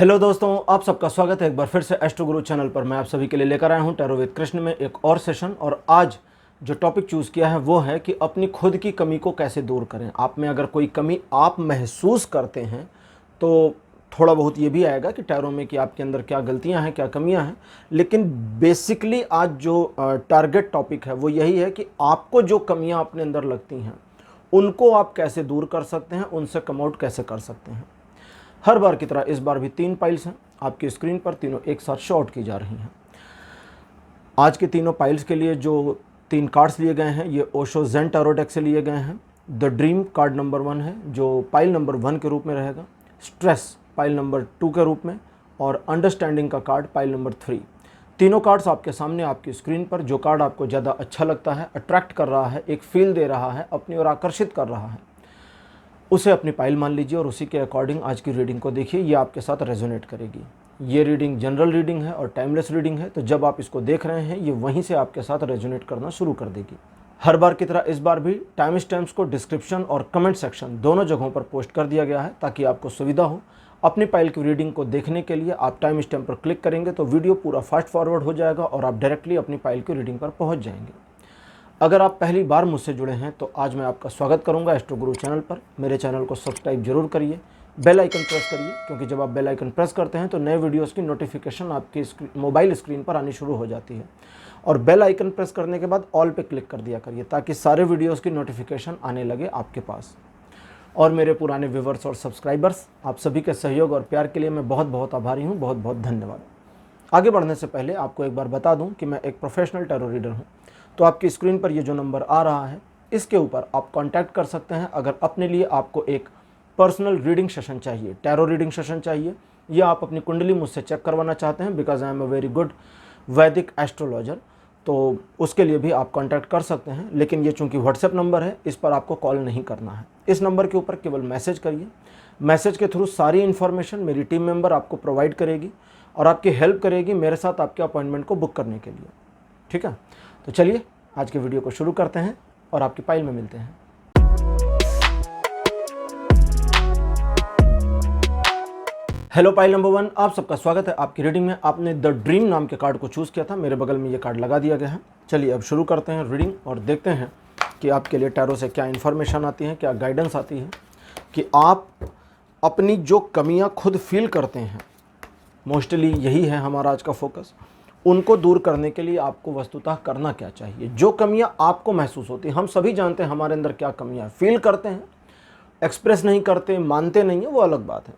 Hello दोस्तों, आप सबका स्वागत है एक बार फिर से एस्ट्रो गुरु चैनल पर। मैं आप सभी के लिए लेकर आया हूं टैरो विद कृष्ण में एक और सेशन। और आज जो टॉपिक चूज़ किया है वो है कि अपनी खुद की कमी को कैसे दूर करें। आप में अगर कोई कमी आप महसूस करते हैं तो थोड़ा बहुत ये भी आएगा कि टैरो में कि आपके अंदर क्या गलतियां हैं, क्या कमियां हैं। लेकिन बेसिकली आज जो टारगेट टॉपिक है वो यही है कि आपको जो कमियां अपने अंदर लगती हैं उनको आप कैसे दूर कर सकते हैं, उनसे कम आउट कैसे कर सकते हैं। हर बार की तरह इस बार भी 3 पाइल्स हैं आपकी स्क्रीन पर, तीनों एक साथ शॉर्ट की जा रही हैं। आज के तीनों पाइल्स के लिए जो 3 कार्ड्स लिए गए हैं ये ओशो जेन टैरो डेक से लिए गए हैं। द ड्रीम कार्ड नंबर 1 है जो पाइल नंबर 1 के रूप में रहेगा, स्ट्रेस पाइल नंबर 2 के रूप में, और अंडरस्टैंडिंग का कार्ड पाइल नंबर 3। तीनों कार्ड्स आपके सामने आपकी स्क्रीन पर। जो कार्ड आपको ज़्यादा अच्छा लगता है, अट्रैक्ट कर रहा है, एक फील दे रहा है, अपनी ओर आकर्षित कर रहा है, उसे अपनी पाइल मान लीजिए और उसी के अकॉर्डिंग आज की रीडिंग को देखिए। ये आपके साथ रेजोनेट करेगी। ये रीडिंग जनरल रीडिंग है और टाइमलेस रीडिंग है, तो जब आप इसको देख रहे हैं ये वहीं से आपके साथ रेजोनेट करना शुरू कर देगी। हर बार की तरह इस बार भी टाइम स्टैम्प्स को डिस्क्रिप्शन और कमेंट सेक्शन दोनों जगहों पर पोस्ट कर दिया गया है ताकि आपको सुविधा हो। अपनी पाइल की रीडिंग को देखने के लिए आप टाइम स्टैम्प पर क्लिक करेंगे तो वीडियो पूरा फास्ट फॉरवर्ड हो जाएगा और आप डायरेक्टली अपनी पाइल की रीडिंग पर पहुँच जाएंगे। अगर आप पहली बार मुझसे जुड़े हैं तो आज मैं आपका स्वागत करूंगा एस्ट्रो गुरु चैनल पर। मेरे चैनल को सब्सक्राइब जरूर करिए, बेल आइकन प्रेस करिए, क्योंकि जब आप बेल आइकन प्रेस करते हैं तो नए वीडियोस की नोटिफिकेशन आपकी मोबाइल स्क्रीन पर आनी शुरू हो जाती है। और बेल आइकन प्रेस करने के बाद ऑल पे क्लिक कर दिया करिए ताकि सारे वीडियोज़ की नोटिफिकेशन आने लगे आपके पास। और मेरे पुराने व्यूवर्स और सब्सक्राइबर्स, आप सभी के सहयोग और प्यार के लिए मैं बहुत बहुत आभारी हूँ। बहुत बहुत धन्यवाद। आगे बढ़ने से पहले आपको एक बार बता दूं कि मैं एक प्रोफेशनल टैरो रीडर हूं। तो आपकी स्क्रीन पर ये जो नंबर आ रहा है इसके ऊपर आप कांटेक्ट कर सकते हैं अगर अपने लिए आपको एक पर्सनल रीडिंग सेशन चाहिए, टैरो रीडिंग सेशन चाहिए, या आप अपनी कुंडली मुझसे चेक करवाना चाहते हैं because I am a very good वैदिक एस्ट्रोलॉजर, तो उसके लिए भी आप कांटेक्ट कर सकते हैं। लेकिन ये चूंकि व्हाट्सएप नंबर है, इस पर आपको कॉल नहीं करना है। इस नंबर के ऊपर केवल मैसेज करिए। मैसेज के थ्रू सारी इन्फॉर्मेशन मेरी टीम मेंबर आपको प्रोवाइड करेगी और आपकी हेल्प करेगी मेरे साथ आपके अपॉइंटमेंट को बुक करने के लिए। ठीक है, तो चलिए आज के वीडियो को शुरू करते हैं और आपकी पाइल में मिलते हैं। हेलो पाइल नंबर 1, आप सबका स्वागत है आपकी रीडिंग में। आपने द ड्रीम नाम के कार्ड को चूज़ किया था, मेरे बगल में ये कार्ड लगा दिया गया है। चलिए अब शुरू करते हैं रीडिंग और देखते हैं कि आपके लिए टैरो से क्या इन्फॉर्मेशन आती है, क्या गाइडेंस आती है कि आप अपनी जो कमियां खुद फील करते हैं, मोस्टली यही है हमारा आज का फोकस, उनको दूर करने के लिए आपको वस्तुतः करना क्या चाहिए। जो कमियां आपको महसूस होती हैं, हम सभी जानते हैं हमारे अंदर क्या कमियां हैं, फील करते हैं, एक्सप्रेस नहीं करते, मानते नहीं है, वो अलग बात है।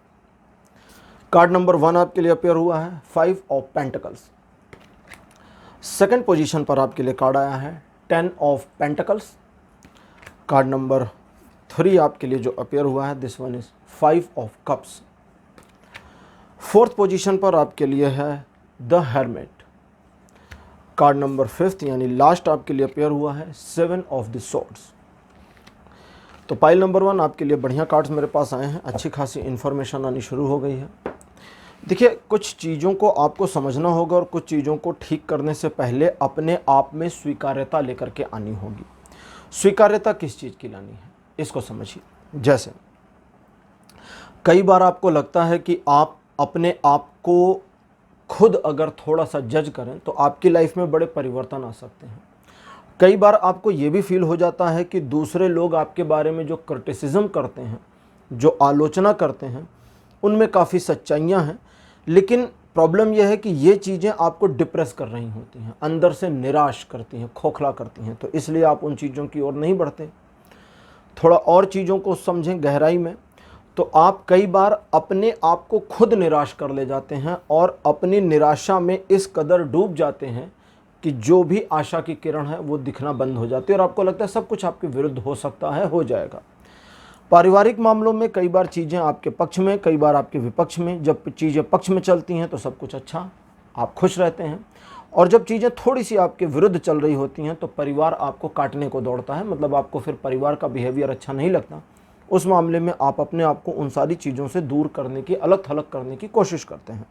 कार्ड नंबर 1 आपके लिए अपेयर हुआ है 5 ऑफ पेंटिकल्स। सेकंड पोजीशन पर आपके लिए कार्ड आया है 10 ऑफ पेंटिकल्स। कार्ड नंबर 3 आपके लिए जो अपेयर हुआ है this one is 5 of cups. Fourth position पर आपके लिए है द हेरमिट। कार्ड नंबर 5 यानी लास्ट आपके लिए अपेयर हुआ है 7 ऑफ द सॉर्ड्स। तो पाइल नंबर 1 आपके लिए बढ़िया कार्ड्स मेरे पास आए हैं, अच्छी खासी इन्फॉर्मेशन आनी शुरू हो गई है। देखिए, कुछ चीज़ों को आपको समझना होगा और कुछ चीज़ों को ठीक करने से पहले अपने आप में स्वीकार्यता लेकर के आनी होगी। स्वीकार्यता किस चीज़ की लानी है इसको समझिए। जैसे कई बार आपको लगता है कि आप अपने आप को खुद अगर थोड़ा सा जज करें तो आपकी लाइफ में बड़े परिवर्तन आ सकते हैं। कई बार आपको ये भी फील हो जाता है कि दूसरे लोग आपके बारे में जो क्रिटिसिज्म करते हैं, जो आलोचना करते हैं, उनमें काफ़ी सच्चाइयाँ हैं, लेकिन प्रॉब्लम यह है कि ये चीज़ें आपको डिप्रेस कर रही होती हैं, अंदर से निराश करती हैं, खोखला करती हैं, तो इसलिए आप उन चीज़ों की ओर नहीं बढ़ते। थोड़ा और चीज़ों को समझें गहराई में, तो आप कई बार अपने आप को खुद निराश कर ले जाते हैं और अपनी निराशा में इस कदर डूब जाते हैं कि जो भी आशा की किरण है वो दिखना बंद हो जाती है और आपको लगता है सब कुछ आपके विरुद्ध हो सकता है, हो जाएगा। पारिवारिक मामलों में कई बार चीज़ें आपके पक्ष में, कई बार आपके विपक्ष में। जब चीज़ें पक्ष में चलती हैं तो सब कुछ अच्छा, आप खुश रहते हैं, और जब चीज़ें थोड़ी सी आपके विरुद्ध चल रही होती हैं तो परिवार आपको काटने को दौड़ता है, मतलब आपको फिर परिवार का बिहेवियर अच्छा नहीं लगता। उस मामले में आप अपने आप को उन सारी चीज़ों से दूर करने की, अलग थलग करने की कोशिश करते हैं।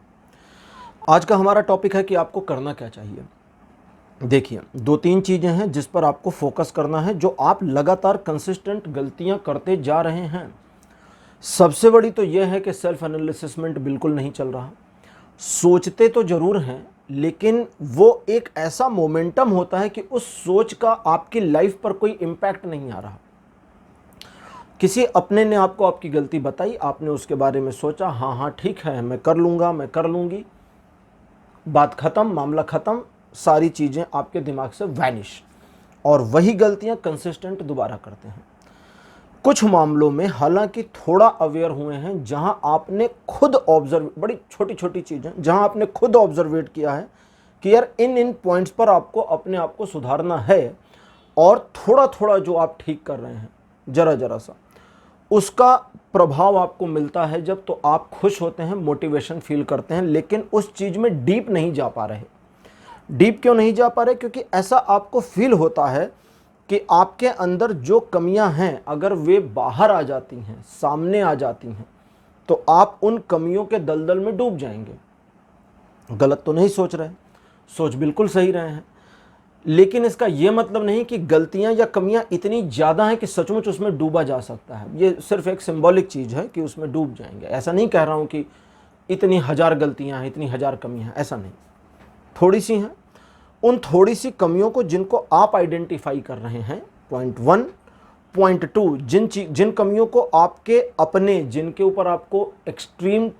आज का हमारा टॉपिक है कि आपको करना क्या चाहिए। देखिए, 2-3 चीज़ें हैं जिस पर आपको फोकस करना है, जो आप लगातार कंसिस्टेंट गलतियां करते जा रहे हैं। सबसे बड़ी तो यह है कि सेल्फ एनालिसिसमेंट बिल्कुल नहीं चल रहा। सोचते तो जरूर हैं, लेकिन वो एक ऐसा मोमेंटम होता है कि उस सोच का आपकी लाइफ पर कोई इम्पैक्ट नहीं आ रहा। किसी अपने ने आपको आपकी गलती बताई, आपने उसके बारे में सोचा, हाँ हाँ ठीक है, मैं कर लूँगा, मैं कर लूँगी, बात ख़त्म, मामला ख़त्म, सारी चीज़ें आपके दिमाग से वैनिश, और वही गलतियाँ कंसिस्टेंट दोबारा करते हैं। कुछ मामलों में हालांकि थोड़ा अवेयर हुए हैं, जहां आपने खुद ऑब्जर्व, बड़ी छोटी छोटी चीज़ें जहां आपने खुद ऑब्जर्वेट किया है कि यार इन पॉइंट्स पर आपको अपने आप को सुधारना है, और थोड़ा थोड़ा जो आप ठीक कर रहे हैं जरा जरा सा, उसका प्रभाव आपको मिलता है जब, तो आप खुश होते हैं, मोटिवेशन फील करते हैं, लेकिन उस चीज़ में डीप नहीं जा पा रहे। डीप क्यों नहीं जा पा रहे? क्योंकि ऐसा आपको फील होता है कि आपके अंदर जो कमियां हैं, अगर वे बाहर आ जाती हैं, सामने आ जाती हैं, तो आप उन कमियों के दलदल में डूब जाएंगे। गलत तो नहीं सोच रहे, सोच बिल्कुल सही रहे हैं, लेकिन इसका यह मतलब नहीं कि गलतियां या कमियां इतनी ज़्यादा हैं कि सचमुच उसमें डूबा जा सकता है। ये सिर्फ एक सिंबॉलिक चीज़ है कि उसमें डूब जाएंगे। ऐसा नहीं कह रहा हूं कि इतनी हज़ार गलतियां हैं, इतनी हज़ार कमियां हैं, ऐसा नहीं, थोड़ी सी हैं। उन थोड़ी सी कमियों को जिनको आप आइडेंटिफाई कर रहे हैं, पॉइंट 1, पॉइंट 2, जिन कमियों को आपके अपने, जिनके ऊपर आपको एक्सट्रीम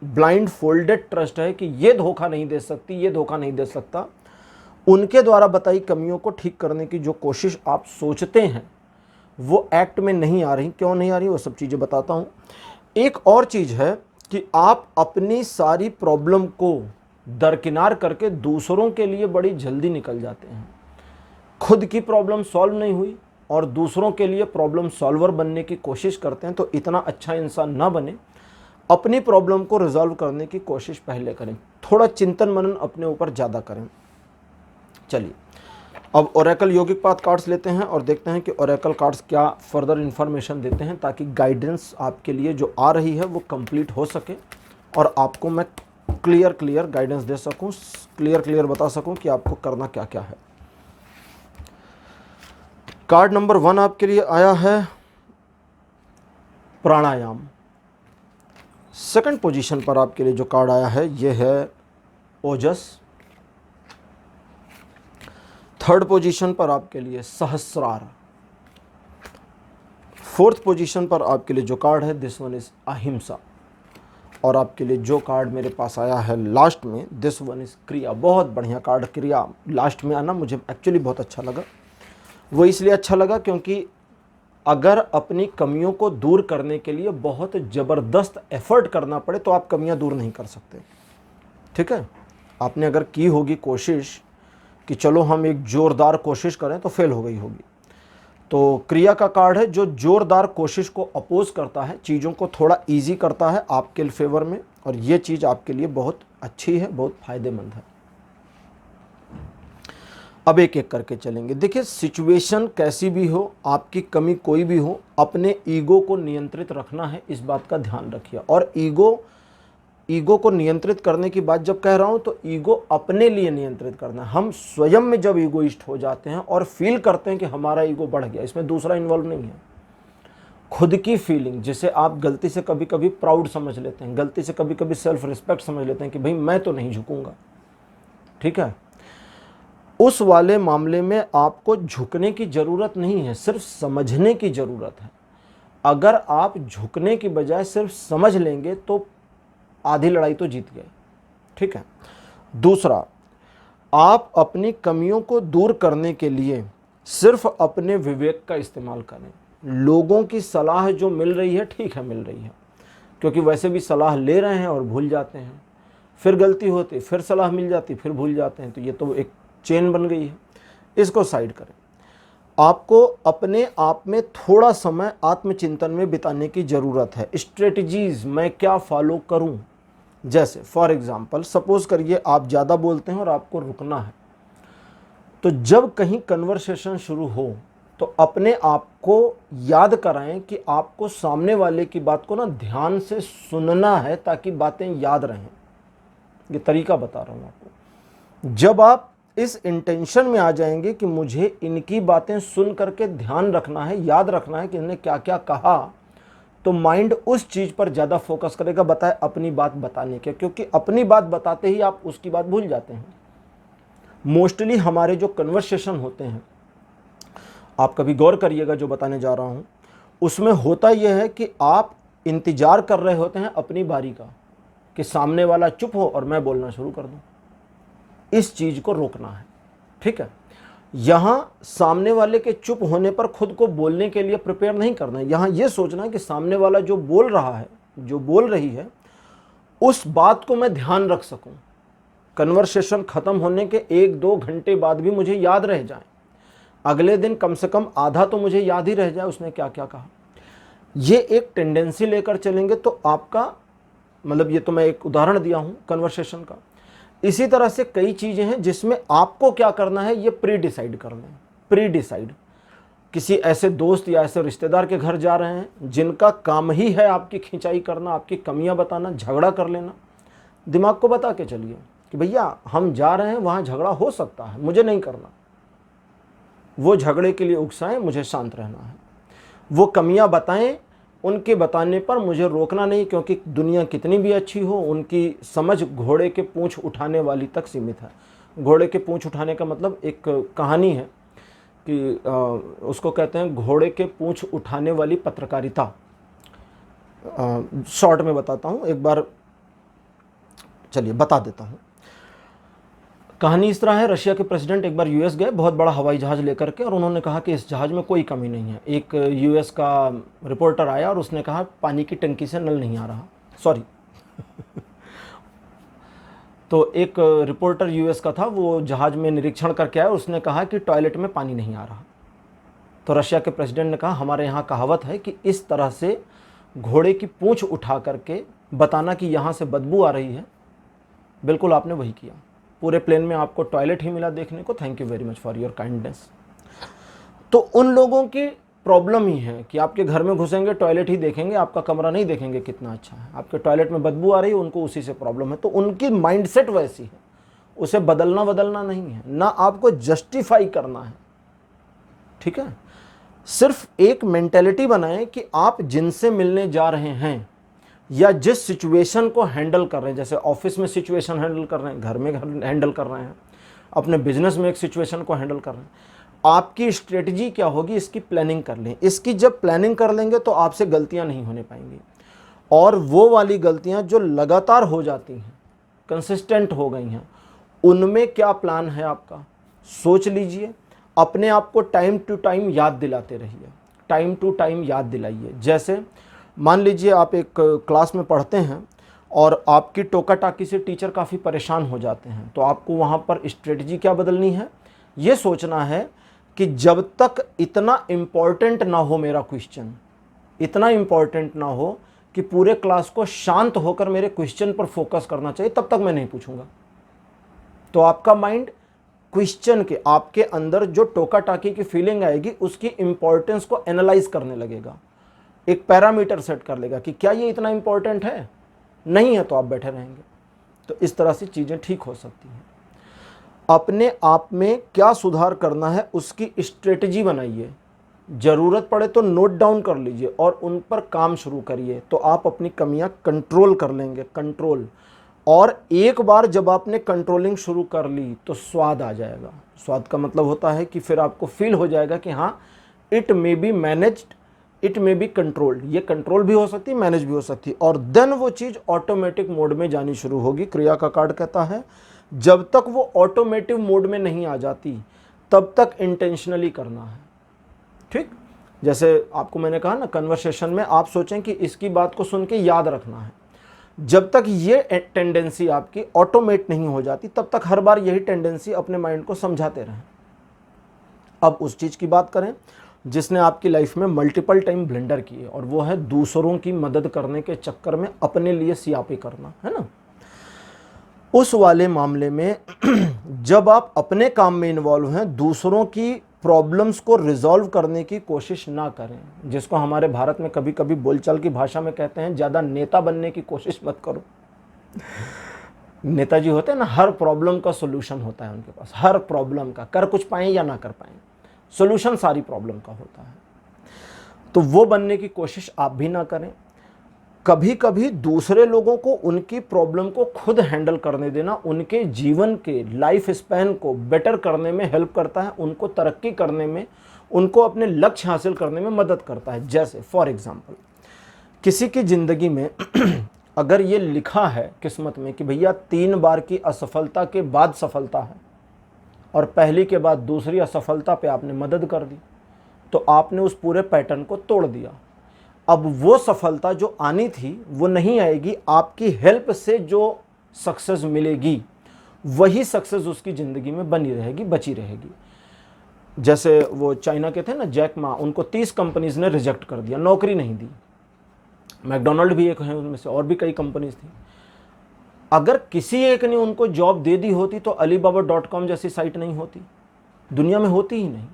ब्लाइंड फोल्डेड ट्रस्ट है कि ये धोखा नहीं दे सकती, ये धोखा नहीं दे सकता, उनके द्वारा बताई कमियों को ठीक करने की जो कोशिश आप सोचते हैं, वो एक्ट में नहीं आ रही। क्यों नहीं आ रही, वो सब चीज़ें बताता हूँ। एक और चीज़ है कि आप अपनी सारी प्रॉब्लम को दरकिनार करके दूसरों के लिए बड़ी जल्दी निकल जाते हैं। खुद की प्रॉब्लम सॉल्व नहीं हुई और दूसरों के लिए प्रॉब्लम सॉल्वर बनने की कोशिश करते हैं, तो इतना अच्छा इंसान ना बने। अपनी प्रॉब्लम को रिजॉल्व करने की कोशिश पहले करें, थोड़ा चिंतन मनन अपने ऊपर ज़्यादा करें। चलिए अब ओरेकल योगिक पाथ कार्ड्स लेते हैं और देखते हैं कि ओरेकल कार्ड्स क्या फर्दर इन्फॉर्मेशन देते हैं, ताकि गाइडेंस आपके लिए जो आ रही है वो कंप्लीट हो सके और आपको मैं क्लियर गाइडेंस दे सकूं, क्लियर बता सकूं कि आपको करना क्या क्या है। कार्ड नंबर 1 आपके लिए आया है प्राणायाम। सेकंड पोजीशन पर आपके लिए जो कार्ड आया है ये है ओजस। थर्ड पोजीशन पर आपके लिए सहस्रार। फोर्थ पोजीशन पर आपके लिए जो कार्ड है दिस वन इज अहिंसा। और आपके लिए जो कार्ड मेरे पास आया है लास्ट में, दिस वन इज क्रिया। बहुत बढ़िया कार्ड, क्रिया लास्ट में आना मुझे एक्चुअली बहुत अच्छा लगा। वो इसलिए अच्छा लगा क्योंकि अगर अपनी कमियों को दूर करने के लिए बहुत ज़बरदस्त एफर्ट करना पड़े तो आप कमियां दूर नहीं कर सकते। ठीक है, आपने अगर की होगी कोशिश कि चलो हम एक ज़ोरदार कोशिश करें, तो फेल हो गई होगी। तो क्रिया का कार्ड है जो जोरदार कोशिश को अपोज करता है, चीज़ों को थोड़ा इजी करता है आपके फेवर में, और ये चीज़ आपके लिए बहुत अच्छी है, बहुत फायदेमंद है। अब एक एक करके चलेंगे। देखिए, सिचुएशन कैसी भी हो, आपकी कमी कोई भी हो, अपने ईगो को नियंत्रित रखना है, इस बात का ध्यान रखिए। और ईगो को नियंत्रित करने की बात जब कह रहा हूं तो ईगो अपने लिए नियंत्रित करना है। हम स्वयं में जब ईगोइस्ट हो जाते हैं और फील करते हैं कि हमारा ईगो बढ़ गया, इसमें दूसरा इन्वॉल्व नहीं है, खुद की फीलिंग, जिसे आप गलती से कभी कभी प्राउड समझ लेते हैं, गलती से कभी कभी सेल्फ रिस्पेक्ट समझ लेते हैं कि भाई मैं तो नहीं झुकूंगा। ठीक है, उस वाले मामले में आपको झुकने की जरूरत नहीं है, सिर्फ समझने की जरूरत है। अगर आप झुकने की बजाय सिर्फ समझ लेंगे तो आधी लड़ाई तो जीत गए। ठीक है, दूसरा, आप अपनी कमियों को दूर करने के लिए सिर्फ अपने विवेक का इस्तेमाल करें। लोगों की सलाह जो मिल रही है, ठीक है मिल रही है, क्योंकि वैसे भी सलाह ले रहे हैं और भूल जाते हैं, फिर गलती होती, फिर सलाह मिल जाती, फिर भूल जाते हैं, तो ये तो एक चेन बन गई है। इसको साइड करें। आपको अपने आप में थोड़ा समय आत्मचिंतन में बिताने की ज़रूरत है। स्ट्रेटजीज मैं क्या फॉलो करूं, जैसे फॉर एग्जांपल सपोज करिए आप ज़्यादा बोलते हैं और आपको रुकना है, तो जब कहीं कन्वर्सेशन शुरू हो तो अपने आप को याद कराएं कि आपको सामने वाले की बात को ना ध्यान से सुनना है ताकि बातें याद रहें। ये तरीका बता रहा हूँ आपको। जब आप इस इंटेंशन में आ जाएंगे कि मुझे इनकी बातें सुन करके ध्यान रखना है, याद रखना है कि इन्होंने क्या क्या कहा, तो माइंड उस चीज़ पर ज़्यादा फोकस करेगा, बताए अपनी बात बताने के, क्योंकि अपनी बात बताते ही आप उसकी बात भूल जाते हैं। मोस्टली हमारे जो कन्वर्सेशन होते हैं, आप कभी गौर करिएगा जो बताने जा रहा हूँ, उसमें होता यह है कि आप इंतज़ार कर रहे होते हैं अपनी बारी का, कि सामने वाला चुप हो और मैं बोलना शुरू कर दूँ। इस चीज़ को रोकना है, ठीक है। यहाँ सामने वाले के चुप होने पर खुद को बोलने के लिए प्रिपेयर नहीं करना है। यहाँ ये सोचना है कि सामने वाला जो बोल रहा है, जो बोल रही है, उस बात को मैं ध्यान रख सकूं, कन्वर्सेशन ख़त्म होने के 1-2 घंटे बाद भी मुझे याद रह जाए, अगले दिन कम से कम आधा तो मुझे याद ही रह जाए उसने क्या क्या कहा। ये एक टेंडेंसी लेकर चलेंगे तो आपका, मतलब ये तो मैं एक उदाहरण दिया हूँ कन्वर्सेशन का। इसी तरह से कई चीज़ें हैं जिसमें आपको क्या करना है ये प्री डिसाइड करना है। प्री डिसाइड, किसी ऐसे दोस्त या ऐसे रिश्तेदार के घर जा रहे हैं जिनका काम ही है आपकी खिंचाई करना, आपकी कमियां बताना, झगड़ा कर लेना, दिमाग को बता के चलिए कि भैया हम जा रहे हैं, वहाँ झगड़ा हो सकता है, मुझे नहीं करना। वो झगड़े के लिए उकसाएं, मुझे शांत रहना है। वो कमियां बताएं, उनके बताने पर मुझे रोकना नहीं, क्योंकि दुनिया कितनी भी अच्छी हो, उनकी समझ घोड़े के पूंछ उठाने वाली तक सीमित है। घोड़े के पूंछ उठाने का मतलब एक कहानी है कि उसको कहते हैं घोड़े के पूंछ उठाने वाली पत्रकारिता। शॉर्ट में बताता हूँ, एक बार चलिए बता देता हूँ। कहानी इस तरह है, रशिया के प्रेसिडेंट एक बार यूएस गए बहुत बड़ा हवाई जहाज़ लेकर के, और उन्होंने कहा कि इस जहाज़ में कोई कमी नहीं है। एक यूएस का रिपोर्टर आया और उसने कहा पानी की टंकी से नल नहीं आ रहा, सॉरी तो एक रिपोर्टर यूएस का था, वो जहाज़ में निरीक्षण करके आया, उसने कहा कि टॉयलेट में पानी नहीं आ रहा। तो रशिया के प्रेसिडेंट ने कहा हमारे यहाँ कहावत है कि इस तरह से घोड़े की पूँछ उठा करके बताना कि यहाँ से बदबू आ रही है। बिल्कुल आपने वही किया, पूरे प्लेन में आपको टॉयलेट ही मिला देखने को, thank you very much for your kindness. तो उन लोगों की प्रॉब्लम ही है कि आपके घर में घुसेंगे टॉयलेट ही देखेंगे, आपका कमरा नहीं देखेंगे कितना अच्छा है, आपके टॉयलेट में बदबू आ रही है, उनको उसी से प्रॉब्लम है। तो उनकी माइंडसेट वैसी है, उसे बदलना नहीं है, ना आपको जस्टिफाई करना है, ठीक है। सिर्फ एक मेंटेलिटी बनाएं कि आप जिनसे मिलने जा रहे हैं या जिस सिचुएशन को हैंडल कर रहे हैं, जैसे ऑफिस में सिचुएशन हैंडल कर रहे हैं, घर में हैंडल कर रहे हैं, अपने बिजनेस में एक सिचुएशन को हैंडल कर रहे हैं, आपकी स्ट्रेटजी क्या होगी इसकी प्लानिंग कर लें। इसकी जब प्लानिंग कर लेंगे तो आपसे गलतियां नहीं होने पाएंगी, और वो वाली गलतियां जो लगातार हो जाती हैं, कंसिस्टेंट हो गई हैं, उनमें क्या प्लान है आपका सोच लीजिए। अपने आप को टाइम टू टाइम याद दिलाते रहिए, टाइम टू टाइम याद दिलाइए। जैसे मान लीजिए आप एक क्लास में पढ़ते हैं और आपकी टोका टाकी से टीचर काफ़ी परेशान हो जाते हैं, तो आपको वहाँ पर स्ट्रेटजी क्या बदलनी है, ये सोचना है कि जब तक इतना इम्पॉर्टेंट ना हो मेरा क्वेश्चन, इतना इम्पॉर्टेंट ना हो कि पूरे क्लास को शांत होकर मेरे क्वेश्चन पर फोकस करना चाहिए, तब तक मैं नहीं पूछूंगा। तो आपका माइंड क्वेश्चन के, आपके अंदर जो टोका टाकी की फीलिंग आएगी उसकी इंपॉर्टेंस को एनालाइज करने लगेगा, एक पैरामीटर सेट कर लेगा कि क्या ये इतना इंपॉर्टेंट है, नहीं है तो आप बैठे रहेंगे। तो इस तरह से चीज़ें ठीक हो सकती हैं। अपने आप में क्या सुधार करना है उसकी स्ट्रेटजी बनाइए, ज़रूरत पड़े तो नोट डाउन कर लीजिए और उन पर काम शुरू करिए, तो आप अपनी कमियां कंट्रोल कर लेंगे, कंट्रोल। और एक बार जब आपने कंट्रोलिंग शुरू कर ली तो स्वाद आ जाएगा। स्वाद का मतलब होता है कि फिर आपको फील हो जाएगा कि हाँ, it may be managed, it may be controlled, ये कंट्रोल भी हो सकती है, मैनेज भी हो सकती है, और देन वो चीज़ ऑटोमेटिक मोड में जानी शुरू होगी। क्रिया का कार्ड कहता है जब तक वो ऑटोमेटिव मोड में नहीं आ जाती तब तक इंटेंशनली करना है, ठीक। जैसे आपको मैंने कहा ना, कन्वर्सेशन में आप सोचें कि इसकी बात को सुन के याद रखना है, जब तक ये टेंडेंसी आपकी ऑटोमेट नहीं हो जाती तब तक हर बार यही टेंडेंसी अपने माइंड को समझाते रहें। अब उस चीज़ की बात करें जिसने आपकी लाइफ में मल्टीपल टाइम ब्लेंडर किए, और वो है दूसरों की मदद करने के चक्कर में अपने लिए सियापी करना, है ना। उस वाले मामले में जब आप अपने काम में इन्वॉल्व हैं, दूसरों की प्रॉब्लम्स को रिजॉल्व करने की कोशिश ना करें, जिसको हमारे भारत में कभी कभी बोलचाल की भाषा में कहते हैं ज़्यादा नेता बनने की कोशिश मत करो। नेताजी होते हैं ना, हर प्रॉब्लम का सोल्यूशन होता है उनके पास, हर प्रॉब्लम का, कर कुछ पाएं या ना कर पाएं, सोल्यूशन सारी प्रॉब्लम का होता है। तो वो बनने की कोशिश आप भी ना करें। कभी कभी दूसरे लोगों को उनकी प्रॉब्लम को खुद हैंडल करने देना उनके जीवन के लाइफ स्पैन को बेटर करने में हेल्प करता है, उनको तरक्की करने में, उनको अपने लक्ष्य हासिल करने में मदद करता है। जैसे फॉर एग्जांपल, किसी की ज़िंदगी में अगर ये लिखा है किस्मत में कि भैया 3 बार की असफलता के बाद सफलता है और पहली के बाद दूसरी असफलता पे आपने मदद कर दी, तो आपने उस पूरे पैटर्न को तोड़ दिया। अब वो सफलता जो आनी थी वो नहीं आएगी, आपकी हेल्प से जो सक्सेस मिलेगी वही सक्सेस उसकी ज़िंदगी में बनी रहेगी, बची रहेगी। जैसे वो चाइना के थे ना, जैक मा, उनको 30 कंपनीज ने रिजेक्ट कर दिया, नौकरी नहीं दी। मैकडोनल्ड भी एक है उनमें से, और भी कई कंपनीज थी। अगर किसी एक ने उनको जॉब दे दी होती तो alibaba.com जैसी साइट नहीं होती, दुनिया में होती ही नहीं।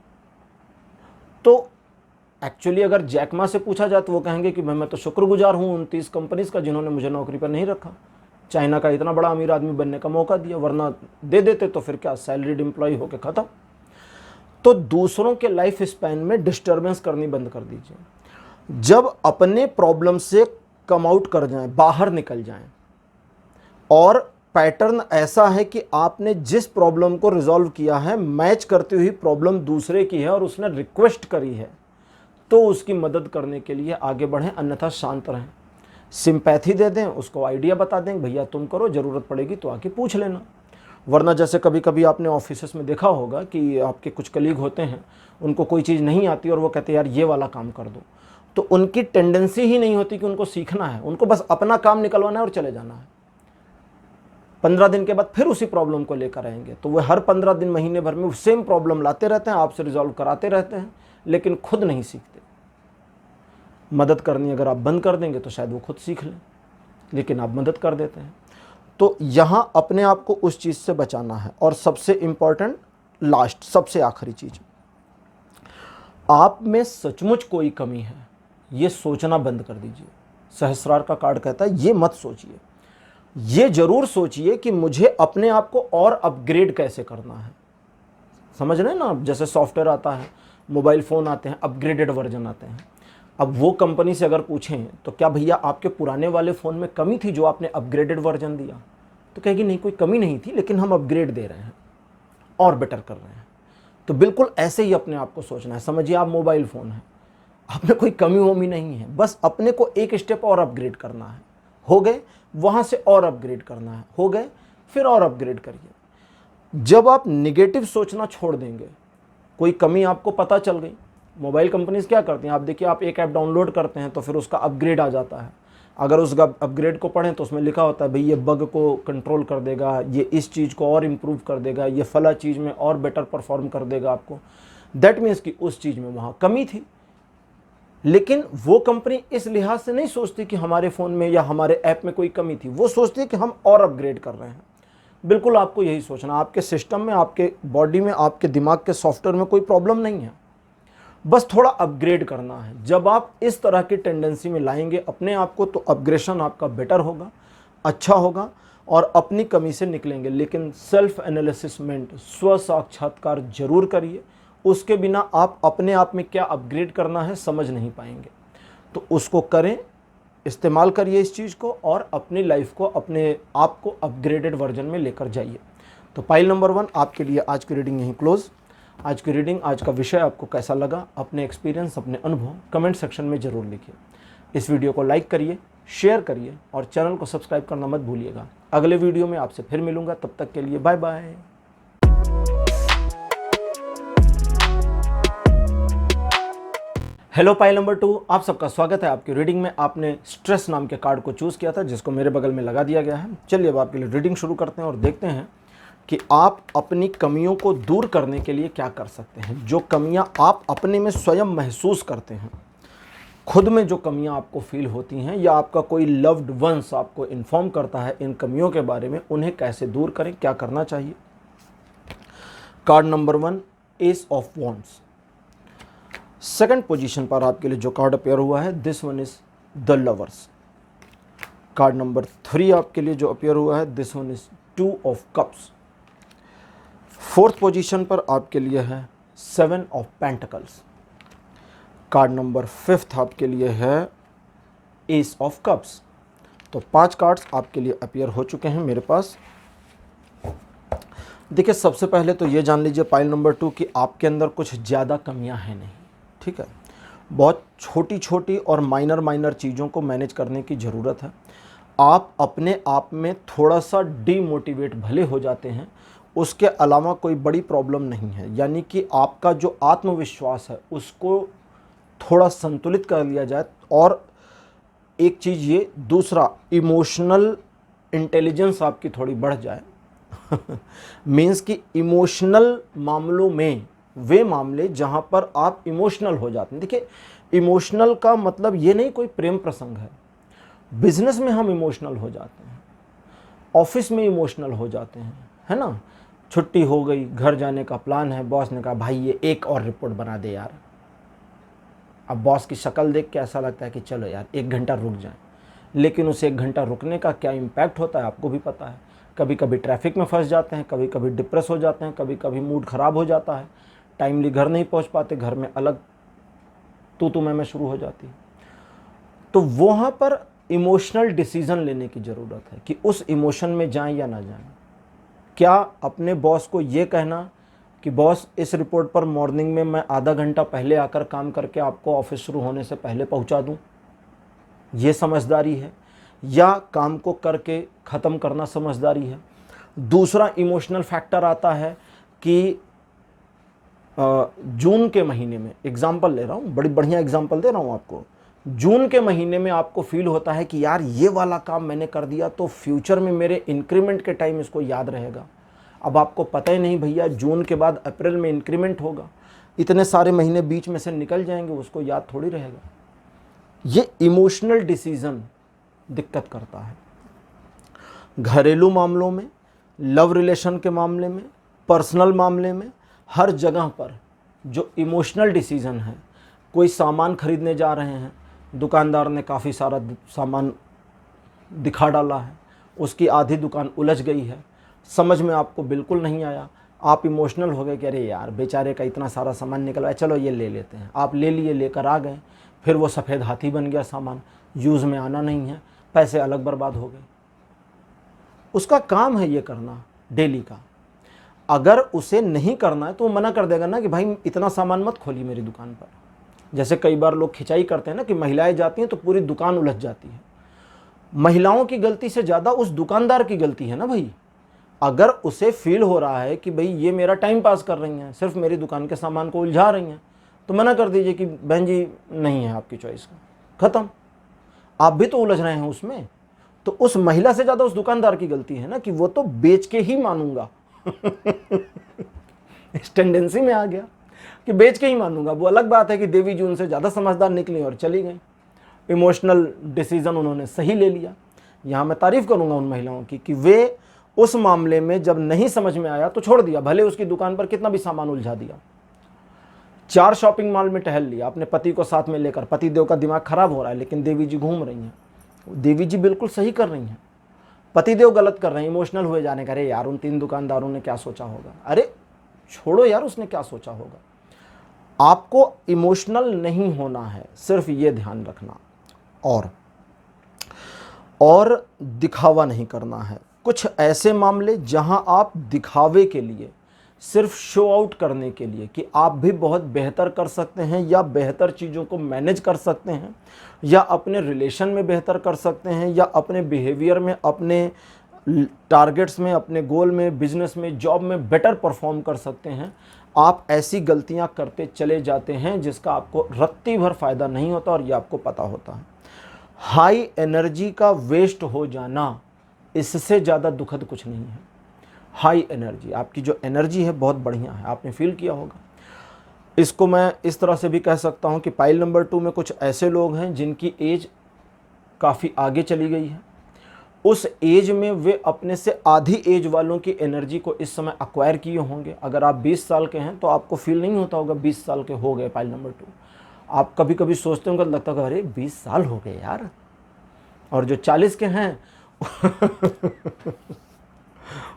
तो एक्चुअली अगर जैकमा से पूछा जाए तो वो कहेंगे कि मैं तो शुक्रगुजार हूँ उन 30 कंपनीज का जिन्होंने मुझे नौकरी पर नहीं रखा, चाइना का इतना बड़ा अमीर आदमी बनने का मौका दिया, वरना दे देते तो फिर क्या, सैलरीड एम्प्लॉय होकर ख़त्म। तो दूसरों के लाइफ स्पैन में डिस्टर्बेंस करनी बंद कर दीजिए। जब अपने प्रॉब्लम से कम आउट कर जाएं, बाहर निकल जाएं, और पैटर्न ऐसा है कि आपने जिस प्रॉब्लम को रिजॉल्व किया है मैच करती हुई प्रॉब्लम दूसरे की है और उसने रिक्वेस्ट करी है, तो उसकी मदद करने के लिए आगे बढ़ें, अन्यथा शांत रहें। सिंपैथी दे दें, उसको आइडिया बता दें, भैया तुम करो, ज़रूरत पड़ेगी तो आके पूछ लेना। वरना जैसे कभी कभी आपने ऑफिसेस में देखा होगा कि आपके कुछ कलीग होते हैं, उनको कोई चीज़ नहीं आती और वो कहते हैं यार ये वाला काम कर दो, तो उनकी टेंडेंसी ही नहीं होती कि उनको सीखना है, उनको बस अपना काम निकलवाना है और चले जाना है। 15 दिन के बाद फिर उसी प्रॉब्लम को लेकर आएंगे, तो वो हर 15 दिन, महीने भर में सेम प्रॉब्लम लाते रहते हैं, आपसे रिजॉल्व कराते रहते हैं, लेकिन खुद नहीं सीखते। मदद करनी अगर आप बंद कर देंगे तो शायद वो खुद सीख लें, लेकिन आप मदद कर देते हैं। तो यहाँ अपने आप को उस चीज़ से बचाना है। और सबसे इम्पॉर्टेंट, लास्ट, सबसे आखिरी चीज़, आप में सचमुच कोई कमी है ये सोचना बंद कर दीजिए। सहस्रार का कार्ड कहता है ये मत सोचिए, ये जरूर सोचिए कि मुझे अपने आप को और अपग्रेड कैसे करना है। समझ रहे हैं ना आप, जैसे सॉफ्टवेयर आता है, मोबाइल फ़ोन आते हैं, अपग्रेडेड वर्जन आते हैं। अब वो कंपनी से अगर पूछें तो क्या भैया आपके पुराने वाले फ़ोन में कमी थी जो आपने अपग्रेडेड वर्जन दिया, तो कहेगी नहीं कोई कमी नहीं थी, लेकिन हम अपग्रेड दे रहे हैं और बेटर कर रहे हैं। तो बिल्कुल ऐसे ही अपने आप को सोचना है। समझिए आप मोबाइल फ़ोन है, आप में कोई कमी वमी नहीं है, बस अपने को एक स्टेप और अपग्रेड करना है। हो गए, वहाँ से और अपग्रेड करना है, हो गए, फिर और अपग्रेड करिए। जब आप निगेटिव सोचना छोड़ देंगे, कोई कमी आपको पता चल गई, मोबाइल कंपनीज क्या करती हैं, आप देखिए, आप एक ऐप डाउनलोड करते हैं तो फिर उसका अपग्रेड आ जाता है। अगर उस अपग्रेड को पढ़ें तो उसमें लिखा होता है भाई ये बग को कंट्रोल कर देगा, ये इस चीज़ को और इम्प्रूव कर देगा, ये फला चीज़ में और बेटर परफॉर्म कर देगा आपको। दैट मीन्स कि उस चीज़ में वहाँ कमी थी। लेकिन वो कंपनी इस लिहाज से नहीं सोचती कि हमारे फ़ोन में या हमारे ऐप में कोई कमी थी, वो सोचती है कि हम और अपग्रेड कर रहे हैं। बिल्कुल आपको यही सोचना, आपके सिस्टम में, आपके बॉडी में, आपके दिमाग के सॉफ्टवेयर में कोई प्रॉब्लम नहीं है, बस थोड़ा अपग्रेड करना है। जब आप इस तरह की टेंडेंसी में लाएंगे अपने आप को, तो अपग्रेशन आपका बेटर होगा, अच्छा होगा और अपनी कमी से निकलेंगे। लेकिन सेल्फ एनालिसिसमेंट, स्व साक्षात्कार जरूर करिए, उसके बिना आप अपने आप में क्या अपग्रेड करना है समझ नहीं पाएंगे। तो उसको करें, इस्तेमाल करिए इस चीज़ को और अपनी लाइफ को, अपने आप को अपग्रेडेड वर्जन में लेकर जाइए। तो पाइल नंबर 1 आपके लिए आज की रीडिंग यहीं क्लोज। आज की रीडिंग, आज का विषय आपको कैसा लगा, अपने एक्सपीरियंस, अपने अनुभव कमेंट सेक्शन में ज़रूर लिखिए। इस वीडियो को लाइक करिए, शेयर करिए और चैनल को सब्सक्राइब करना मत भूलिएगा। अगले वीडियो में आपसे फिर मिलूंगा, तब तक के लिए bye bye. Hello pile number 2, आप सबका स्वागत है आपकी रीडिंग में। आपने स्ट्रेस नाम के कार्ड को चूज़ किया था, जिसको मेरे बगल में लगा दिया गया है। चलिए अब आपके लिए रीडिंग शुरू करते हैं और देखते हैं कि आप अपनी कमियों को दूर करने के लिए क्या कर सकते हैं। जो कमियां आप अपने में स्वयं महसूस करते हैं, खुद में जो कमियां आपको फील होती हैं, या आपका कोई लव्ड वंस आपको इन्फॉर्म करता है इन कमियों के बारे में, उन्हें कैसे दूर करें, क्या करना चाहिए। Card number 1, S of wands. Second position पर आपके लिए जो कार्ड अपेयर हुआ है, this one is the lovers. Card number 3 आपके लिए जो अपेयर हुआ है, this one is 2 of cups. Fourth position पर आपके लिए है 7 ऑफ पेंटिकल्स। कार्ड नंबर 5 आपके लिए है एस ऑफ कप्स। तो 5 कार्ड्स आपके लिए अपीयर हो चुके हैं मेरे पास। देखिए, सबसे पहले तो ये जान लीजिए पाइल नंबर 2 कि आपके अंदर कुछ ज़्यादा कमियां हैं नहीं, ठीक है। बहुत छोटी छोटी और माइनर माइनर चीज़ों को मैनेज करने की ज़रूरत है। आप अपने आप में थोड़ा सा डीमोटिवेट भले हो जाते हैं, उसके अलावा कोई बड़ी प्रॉब्लम नहीं है। यानी कि आपका जो आत्मविश्वास है उसको थोड़ा संतुलित कर लिया जाए। और एक चीज़ ये, दूसरा इमोशनल इंटेलिजेंस आपकी थोड़ी बढ़ जाए। मीन्स कि इमोशनल मामलों में, वे मामले जहाँ पर आप इमोशनल हो जाते हैं। देखिए, इमोशनल का मतलब ये नहीं कोई प्रेम प्रसंग है। बिजनेस में हम इमोशनल हो जाते हैं, ऑफिस में इमोशनल हो जाते हैं, है ना। छुट्टी हो गई, घर जाने का प्लान है, बॉस ने कहा भाई ये एक और रिपोर्ट बना दे यार। अब बॉस की शक्ल देख के ऐसा लगता है कि चलो यार 1 घंटा रुक जाएं, लेकिन उस 1 घंटा रुकने का क्या इम्पैक्ट होता है आपको भी पता है। कभी कभी ट्रैफिक में फंस जाते हैं, कभी कभी डिप्रेस हो जाते हैं, कभी कभी मूड ख़राब हो जाता है, टाइमली घर नहीं पहुंच पाते, घर में अलग तू मैं शुरू हो जाती है। तो वहाँ पर इमोशनल डिसीज़न लेने की ज़रूरत है कि उस इमोशन में जाएं या ना जाएं। क्या अपने बॉस को ये कहना कि बॉस इस रिपोर्ट पर मॉर्निंग में मैं आधा घंटा पहले आकर काम करके आपको ऑफिस शुरू होने से पहले पहुंचा दूं, ये समझदारी है? या काम को करके ख़त्म करना समझदारी है? दूसरा इमोशनल फैक्टर आता है कि जून के महीने में, एग्जाम्पल ले रहा हूँ, बड़ी बढ़िया एग्जाम्पल दे रहा हूँ आपको। जून के महीने में आपको फील होता है कि यार ये वाला काम मैंने कर दिया तो फ्यूचर में मेरे इंक्रीमेंट के टाइम इसको याद रहेगा। अब आपको पता ही नहीं भैया, जून के बाद अप्रैल में इंक्रीमेंट होगा, इतने सारे महीने बीच में से निकल जाएंगे, उसको याद थोड़ी रहेगा। ये इमोशनल डिसीज़न दिक्कत करता है। घरेलू मामलों में, लव रिलेशन के मामले में, पर्सनल मामले में, हर जगह पर जो इमोशनल डिसीज़न है, कोई सामान खरीदने जा रहे हैं, दुकानदार ने काफ़ी सारा सामान दिखा डाला है, उसकी आधी दुकान उलझ गई है, समझ में आपको बिल्कुल नहीं आया, आप इमोशनल हो गए कि अरे यार बेचारे का इतना सारा सामान निकला है, चलो ये ले लेते हैं। आप ले लिए, लेकर आ गए, फिर वो सफ़ेद हाथी बन गया सामान, यूज़ में आना नहीं है, पैसे अलग बर्बाद हो गए। उसका काम है ये करना डेली का। अगर उसे नहीं करना है तो वो मना कर देगा ना कि भाई इतना सामान मत खोलिए मेरी दुकान पर। जैसे कई बार लोग खिंचाई करते हैं ना कि महिलाएं जाती हैं तो पूरी दुकान उलझ जाती है। महिलाओं की गलती से ज़्यादा उस दुकानदार की गलती है ना भाई। अगर उसे फील हो रहा है कि भाई ये मेरा टाइम पास कर रही हैं, सिर्फ मेरी दुकान के सामान को उलझा रही हैं, तो मना कर दीजिए कि बहन जी नहीं है आपकी चॉइस का, ख़त्म। आप भी तो उलझ रहे हैं उसमें। तो उस महिला से ज़्यादा उस दुकानदार की गलती है ना कि वो तो बेच के ही मानूंगा। इस टेंडेंसी में आ गया कि बेच के ही मानूंगा। वो अलग बात है कि देवी जी उनसे ज़्यादा समझदार निकली और चली गई, इमोशनल डिसीज़न उन्होंने सही ले लिया। यहाँ मैं तारीफ़ करूँगा उन महिलाओं की कि वे उस मामले में जब नहीं समझ में आया तो छोड़ दिया, भले उसकी दुकान पर कितना भी सामान उलझा दिया। 4 शॉपिंग मॉल में टहल लिया अपने पति को साथ में लेकर। पति देव का दिमाग खराब हो रहा है लेकिन देवी जी घूम रही हैं। देवी जी बिल्कुल सही कर रही हैं, पति देव गलत कर रहे हैं, इमोशनल हुए जाने का। अरे यार उन 3 दुकानदारों ने क्या सोचा होगा। अरे छोड़ो यार, उसने क्या सोचा होगा। आपको इमोशनल नहीं होना है, सिर्फ ये ध्यान रखना। और दिखावा नहीं करना है। कुछ ऐसे मामले जहां आप दिखावे के लिए, सिर्फ शो आउट करने के लिए कि आप भी बहुत बेहतर कर सकते हैं या बेहतर चीज़ों को मैनेज कर सकते हैं या अपने रिलेशन में बेहतर कर सकते हैं या अपने बिहेवियर में, अपने टारगेट्स में, अपने गोल में, बिजनेस में, जॉब में बेटर परफॉर्म कर सकते हैं, आप ऐसी गलतियां करते चले जाते हैं जिसका आपको रत्ती भर फ़ायदा नहीं होता और ये आपको पता होता है। हाई एनर्जी का वेस्ट हो जाना, इससे ज़्यादा दुखद कुछ नहीं है। हाई एनर्जी, आपकी जो एनर्जी है बहुत बढ़िया है, आपने फील किया होगा। इसको मैं इस तरह से भी कह सकता हूँ कि पाइल नंबर 2 में कुछ ऐसे लोग हैं जिनकी एज काफ़ी आगे चली गई है। उस एज में वे अपने से आधी एज वालों की एनर्जी को इस समय अक्वायर किए होंगे। अगर आप 20 साल के हैं तो आपको फील नहीं होता होगा 20 साल के हो गए पाइल नंबर 2। आप कभी कभी सोचते होंगे, लगता होगा अरे 20 साल हो गए यार। और जो 40 के हैं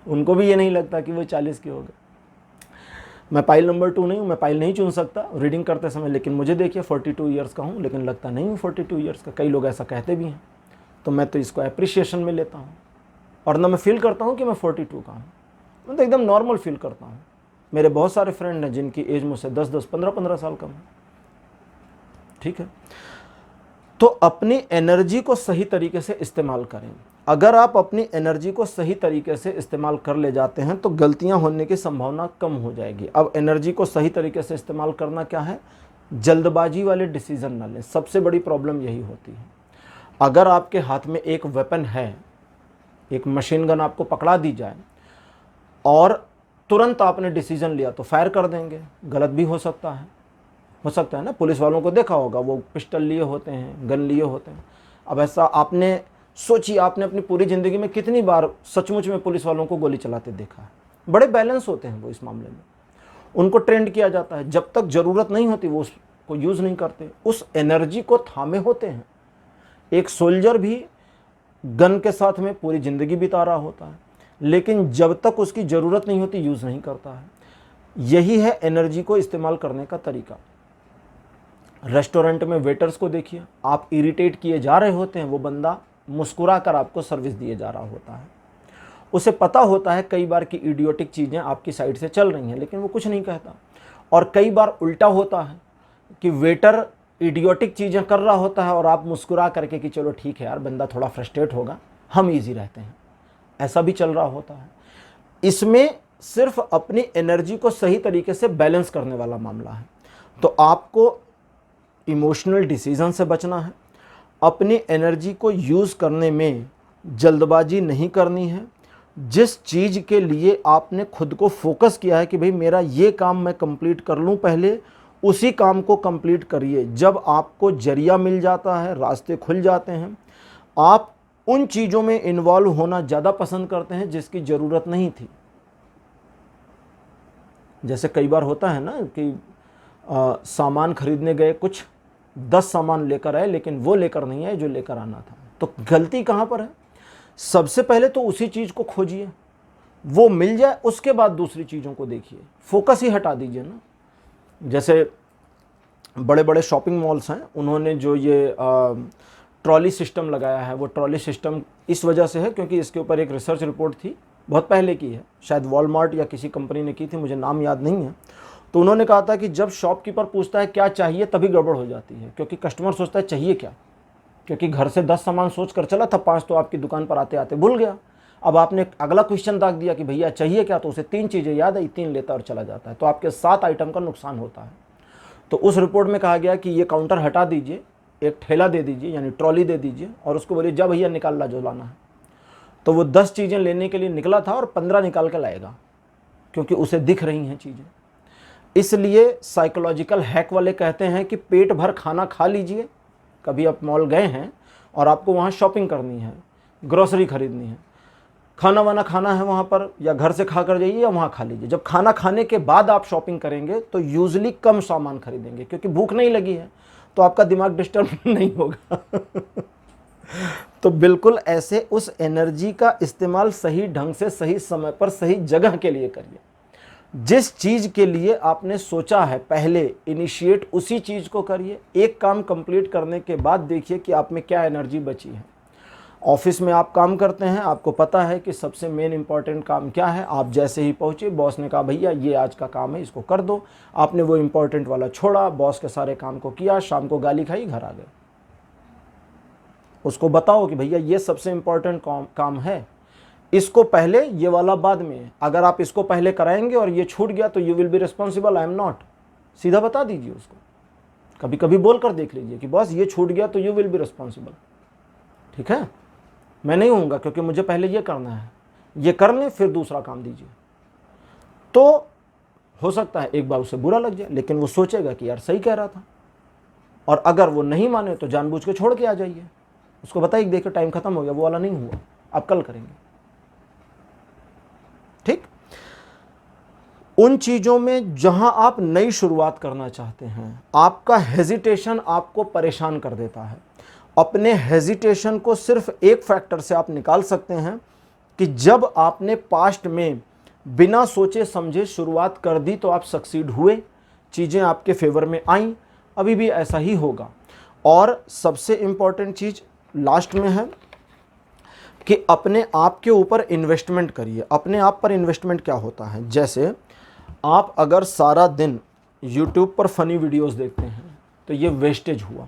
उनको भी ये नहीं लगता कि वो 40 के हो गए। मैं पाइल नंबर 2 नहीं हूँ, मैं पाइल नहीं चुन सकता रीडिंग करते समय, लेकिन मुझे देखिए 42 ईयर्स का हूँ, लेकिन लगता नहीं हूँ 42 ईयर्स का। कई लोग ऐसा कहते भी हैं, तो मैं तो इसको अप्रिसिएशन में लेता हूँ। और ना मैं फील करता हूँ कि मैं 42 का हूँ, मैं तो एकदम नॉर्मल फील करता हूँ। मेरे बहुत सारे फ्रेंड हैं जिनकी एज मुझसे 10-10, 15-15 साल कम है। ठीक है, तो अपनी एनर्जी को सही तरीके से इस्तेमाल करें। अगर आप अपनी एनर्जी को सही तरीके से इस्तेमाल कर ले जाते हैं तो गलतियां होने की संभावना कम हो जाएगी। अब एनर्जी को सही तरीके से इस्तेमाल करना क्या है, जल्दबाजी वाले डिसीजन ना लें। सबसे बड़ी प्रॉब्लम यही होती है। अगर आपके हाथ में एक वेपन है, एक मशीन गन आपको पकड़ा दी जाए और तुरंत आपने डिसीजन लिया तो फायर कर देंगे, गलत भी हो सकता है ना। पुलिस वालों को देखा होगा, वो पिस्टल लिए होते हैं, गन लिए होते हैं। अब ऐसा आपने सोचिए, आपने अपनी पूरी ज़िंदगी में कितनी बार सचमुच में पुलिस वालों को गोली चलाते देखा है। बड़े बैलेंस होते हैं वो इस मामले में, उनको ट्रेंड किया जाता है। जब तक ज़रूरत नहीं होती वो उसको यूज़ नहीं करते, उस एनर्जी को थामे होते हैं। एक सोल्जर भी गन के साथ में पूरी ज़िंदगी बिता रहा होता है, लेकिन जब तक उसकी ज़रूरत नहीं होती यूज़ नहीं करता है। यही है एनर्जी को इस्तेमाल करने का तरीका। रेस्टोरेंट में वेटर्स को देखिए, आप इरिटेट किए जा रहे होते हैं, वो बंदा मुस्कुरा कर आपको सर्विस दिए जा रहा होता है। उसे पता होता है कई बार कि इडियोटिक चीज़ें आपकी साइड से चल रही हैं, लेकिन वो कुछ नहीं कहता। और कई बार उल्टा होता है कि वेटर इडियोटिक चीज़ें कर रहा होता है और आप मुस्कुरा करके कि चलो ठीक है यार, बंदा थोड़ा फ्रस्ट्रेट होगा, हम ईजी रहते हैं, ऐसा भी चल रहा होता है। इसमें सिर्फ अपनी एनर्जी को सही तरीके से बैलेंस करने वाला मामला है। तो आपको इमोशनल डिसीजन से बचना है, अपनी एनर्जी को यूज़ करने में जल्दबाजी नहीं करनी है। जिस चीज़ के लिए आपने खुद को फोकस किया है कि भाई मेरा ये काम मैं कंप्लीट कर लूँ पहले, उसी काम को कंप्लीट करिए। जब आपको जरिया मिल जाता है, रास्ते खुल जाते हैं, आप उन चीज़ों में इन्वॉल्व होना ज़्यादा पसंद करते हैं जिसकी ज़रूरत नहीं थी। जैसे कई बार होता है ना कि सामान खरीदने गए, कुछ 10 सामान लेकर आए, लेकिन वो लेकर नहीं आए जो लेकर आना था। तो गलती कहाँ पर है? सबसे पहले तो उसी चीज़ को खोजिए, वो मिल जाए, उसके बाद दूसरी चीज़ों को देखिए। फोकस ही हटा दीजिए ना। जैसे बड़े बड़े शॉपिंग मॉल्स हैं, उन्होंने जो ये ट्रॉली सिस्टम लगाया है, वो ट्रॉली सिस्टम इस वजह से है क्योंकि इसके ऊपर एक रिसर्च रिपोर्ट थी, बहुत पहले की है, शायद वॉलमार्ट या किसी कंपनी ने की थी, मुझे नाम याद नहीं है। तो उन्होंने कहा था कि जब शॉपकीपर पूछता है क्या चाहिए, तभी गड़बड़ हो जाती है, क्योंकि कस्टमर सोचता है चाहिए क्या, क्योंकि घर से 10 सामान सोच कर चला था, 5 तो आपकी दुकान पर आते आते भूल गया। अब आपने अगला क्वेश्चन दाग दिया कि भैया चाहिए क्या, तो उसे 3 चीज़ें याद आई, 3 लेता और चला जाता है, तो आपके 7 आइटम का नुकसान होता है। तो उस रिपोर्ट में कहा गया कि ये काउंटर हटा दीजिए, एक ठेला दे दीजिए, यानी ट्रॉली दे दीजिए, और उसको बोलिए जा भैया निकाल ला जो लाना है। तो वो 10 चीज़ें लेने के लिए निकला था और 15 निकाल कर लाएगा, क्योंकि उसे दिख रही हैं चीज़ें। इसलिए साइकोलॉजिकल हैक वाले कहते हैं कि पेट भर खाना खा लीजिए। कभी आप मॉल गए हैं और आपको वहाँ शॉपिंग करनी है, ग्रोसरी खरीदनी है, खाना वाना खाना है वहाँ पर, या घर से खा कर जाइए या वहाँ खा लीजिए। जब खाना खाने के बाद आप शॉपिंग करेंगे तो यूजली कम सामान खरीदेंगे, क्योंकि भूख नहीं लगी है, तो आपका दिमाग डिस्टर्ब नहीं होगा। तो बिल्कुल ऐसे उस एनर्जी का इस्तेमाल सही ढंग से, सही समय पर, सही जगह के लिए करिए। जिस चीज़ के लिए आपने सोचा है पहले इनिशिएट उसी चीज़ को करिए। एक काम कंप्लीट करने के बाद देखिए कि आप में क्या एनर्जी बची है। ऑफिस में आप काम करते हैं, आपको पता है कि सबसे मेन इंपॉर्टेंट काम क्या है। आप जैसे ही पहुंचे, बॉस ने कहा भैया ये आज का काम है, इसको कर दो। आपने वो इंपॉर्टेंट वाला छोड़ा, बॉस के सारे काम को किया, शाम को गाली खाई, घर आ गए। उसको बताओ कि भैया ये सबसे इंपॉर्टेंट काम है, इसको पहले, ये वाला बाद में। अगर आप इसको पहले कराएंगे और ये छूट गया तो you will be responsible, I am not. सीधा बता दीजिए उसको। कभी कभी बोल कर देख लीजिए कि बॉस ये छूट गया तो यू विल बी रिस्पॉन्सिबल, ठीक है, मैं नहीं होऊंगा क्योंकि मुझे पहले ये करना है, ये कर लें फिर दूसरा काम दीजिए। तो हो सकता है एक बार उसे बुरा लग जाए, लेकिन वो सोचेगा कि यार सही कह रहा था। और अगर वो नहीं माने तो जानबूझ के छोड़ के आ जाइए, उसको बताइए देखिए टाइम खत्म हो गया, वो वाला नहीं हुआ, आप कल करेंगे। ठीक, उन चीजों में जहां आप नई शुरुआत करना चाहते हैं, आपका हेजिटेशन आपको परेशान कर देता है। अपने हेजिटेशन को सिर्फ एक फैक्टर से आप निकाल सकते हैं कि जब आपने पास्ट में बिना सोचे समझे शुरुआत कर दी तो आप सक्सीड हुए, चीज़ें आपके फेवर में आईं, अभी भी ऐसा ही होगा। और सबसे इम्पॉर्टेंट चीज़ लास्ट में है कि अपने आप के ऊपर इन्वेस्टमेंट करिए। अपने आप पर इन्वेस्टमेंट क्या होता है, जैसे आप अगर सारा दिन YouTube पर फ़नी वीडियोस देखते हैं तो ये वेस्टेज हुआ,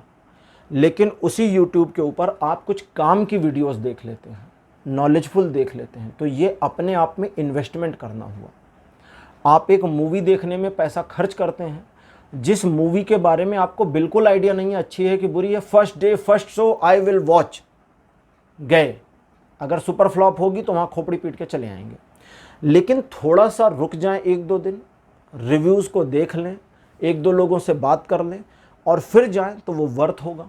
लेकिन उसी YouTube के ऊपर आप कुछ काम की वीडियोस देख लेते हैं, नॉलेजफुल देख लेते हैं, तो ये अपने आप में इन्वेस्टमेंट करना हुआ। आप एक मूवी देखने में पैसा खर्च करते हैं, जिस मूवी के बारे में आपको बिल्कुल आइडिया नहीं है अच्छी है कि बुरी है, first day first show I will watch, गए, अगर सुपर फ्लॉप होगी तो वहाँ खोपड़ी पीट के चले आएंगे। लेकिन थोड़ा सा रुक जाएं, 1-2 दिन रिव्यूज़ को देख लें, 1-2 लोगों से बात कर लें और फिर जाएं तो वो वर्थ होगा।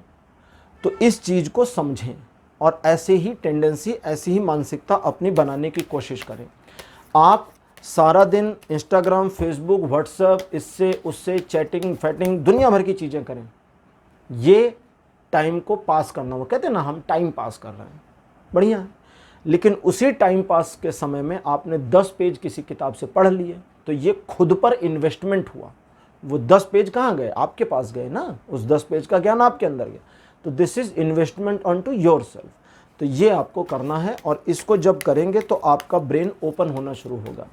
तो इस चीज़ को समझें और ऐसे ही टेंडेंसी, ऐसी ही मानसिकता अपनी बनाने की कोशिश करें। आप सारा दिन इंस्टाग्राम, फेसबुक, व्हाट्सएप, इससे उससे चैटिंग फैटिंग दुनिया भर की चीज़ें करें, ये टाइम को पास करना, वो कहते हैं ना हम टाइम पास कर रहे हैं, बढ़िया है। लेकिन उसी टाइम पास के समय में आपने 10 पेज किसी किताब से पढ़ लिए तो ये खुद पर इन्वेस्टमेंट हुआ। वो 10 पेज कहाँ गए, आपके पास गए ना, उस 10 पेज का ज्ञान आपके अंदर गया। तो this is investment on to your self. तो ये आपको करना है और इसको जब करेंगे तो आपका ब्रेन ओपन होना शुरू होगा,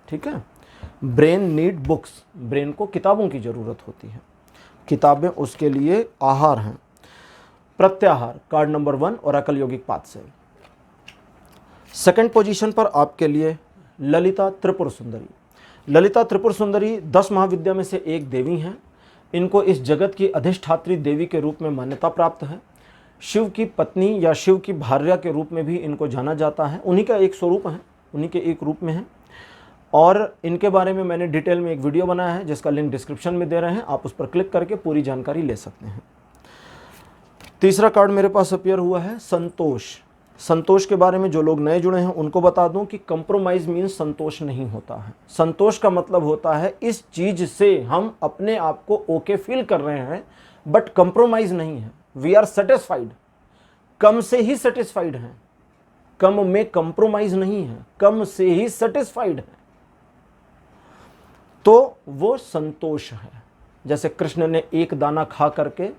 ठीक है। ब्रेन नीड बुक्स, ब्रेन को किताबों की ज़रूरत होती है, किताबें उसके लिए आहार हैं। प्रत्याहार कार्ड नंबर 1 ओरेकल योगिक पाथ से। सेकंड पोजीशन पर आपके लिए ललिता त्रिपुर सुंदरी। ललिता त्रिपुर सुंदरी 10 महाविद्या में से एक देवी हैं। इनको इस जगत की अधिष्ठात्री देवी के रूप में मान्यता प्राप्त है। शिव की पत्नी या शिव की भार्या के रूप में भी इनको जाना जाता है। उन्हीं का एक स्वरूप है, उन्हीं के एक रूप में है। और इनके बारे में मैंने डिटेल में एक वीडियो बनाया है जिसका लिंक डिस्क्रिप्शन में दे रहे हैं, आप उस पर क्लिक करके पूरी जानकारी ले सकते हैं। तीसरा कार्ड मेरे पास अपीयर हुआ है संतोष। संतोष के बारे में जो लोग नए जुड़े हैं उनको बता दूं कि कंप्रोमाइज़ मीन्स संतोष नहीं होता है। संतोष का मतलब होता है इस चीज़ से हम अपने आप को ओके फील कर रहे हैं बट कंप्रोमाइज़ नहीं है। वी आर सेटिस्फाइड, कम से ही सेटिस्फाइड हैं, कम में कंप्रोमाइज़ नहीं है, कम से ही सेटिस्फाइड है, तो वो संतोष है। जैसे कृष्ण ने एक दाना खा करके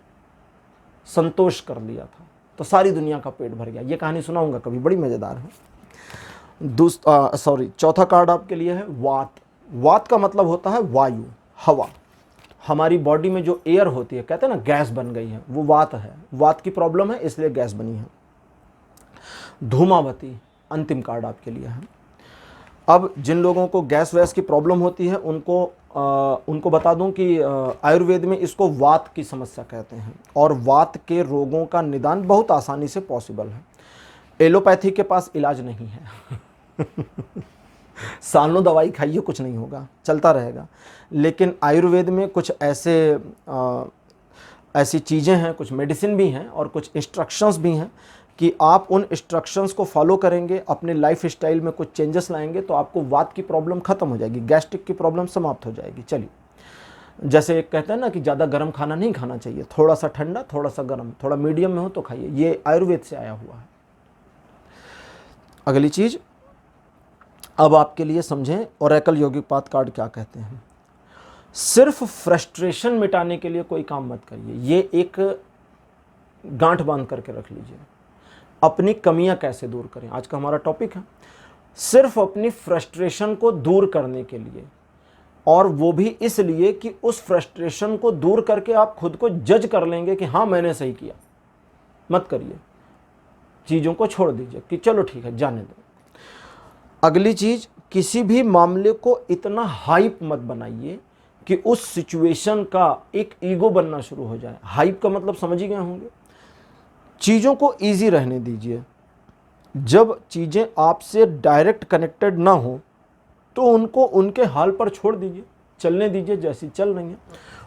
संतोष कर लिया था तो सारी दुनिया का पेट भर गया। ये कहानी सुनाऊंगा कभी, बड़ी मज़ेदार है। चौथा कार्ड आपके लिए है वात। वात का मतलब होता है वायु, हवा। हमारी बॉडी में जो एयर होती है, कहते हैं ना गैस बन गई है, वो वात है। वात की प्रॉब्लम है इसलिए गैस बनी है। धूमावती अंतिम कार्ड आपके लिए है। अब जिन लोगों को गैस वैस की प्रॉब्लम होती है उनको बता दूं कि आयुर्वेद में इसको वात की समस्या कहते हैं और वात के रोगों का निदान बहुत आसानी से पॉसिबल है। एलोपैथी के पास इलाज नहीं है सालों दवाई खाइए कुछ नहीं होगा, चलता रहेगा। लेकिन आयुर्वेद में कुछ ऐसी चीज़ें हैं, कुछ मेडिसिन भी हैं और कुछ इंस्ट्रक्शंस भी हैं कि आप उन इंस्ट्रक्शंस को फॉलो करेंगे, अपने लाइफ स्टाइल में कुछ चेंजेस लाएंगे तो आपको वात की प्रॉब्लम ख़त्म हो जाएगी, गैस्ट्रिक की प्रॉब्लम समाप्त हो जाएगी। चलिए, जैसे एक कहते हैं ना कि ज़्यादा गर्म खाना नहीं खाना चाहिए, थोड़ा सा ठंडा, थोड़ा सा गर्म, थोड़ा मीडियम में हो तो खाइए। ये आयुर्वेद से आया हुआ है। अगली चीज़ अब आपके लिए समझें ओरेकल योगिक पाथ कार्ड क्या कहते हैं। सिर्फ फ्रस्ट्रेशन मिटाने के लिए कोई काम मत करिए, ये एक गांठ बांध करके रख लीजिए। अपनी कमियां कैसे दूर करें, आज का हमारा टॉपिक है। सिर्फ अपनी फ्रस्ट्रेशन को दूर करने के लिए, और वो भी इसलिए कि उस फ्रस्ट्रेशन को दूर करके आप खुद को जज कर लेंगे कि हाँ मैंने सही किया। मत करिए, चीज़ों को छोड़ दीजिए कि चलो ठीक है जाने दो। अगली चीज़, किसी भी मामले को इतना हाइप मत बनाइए कि उस सिचुएशन का एक ईगो बनना शुरू हो जाए। हाइप का मतलब समझ ही गए होंगे। चीज़ों को इजी रहने दीजिए। जब चीज़ें आपसे डायरेक्ट कनेक्टेड ना हो तो उनको उनके हाल पर छोड़ दीजिए, चलने दीजिए जैसी चल रही हैं।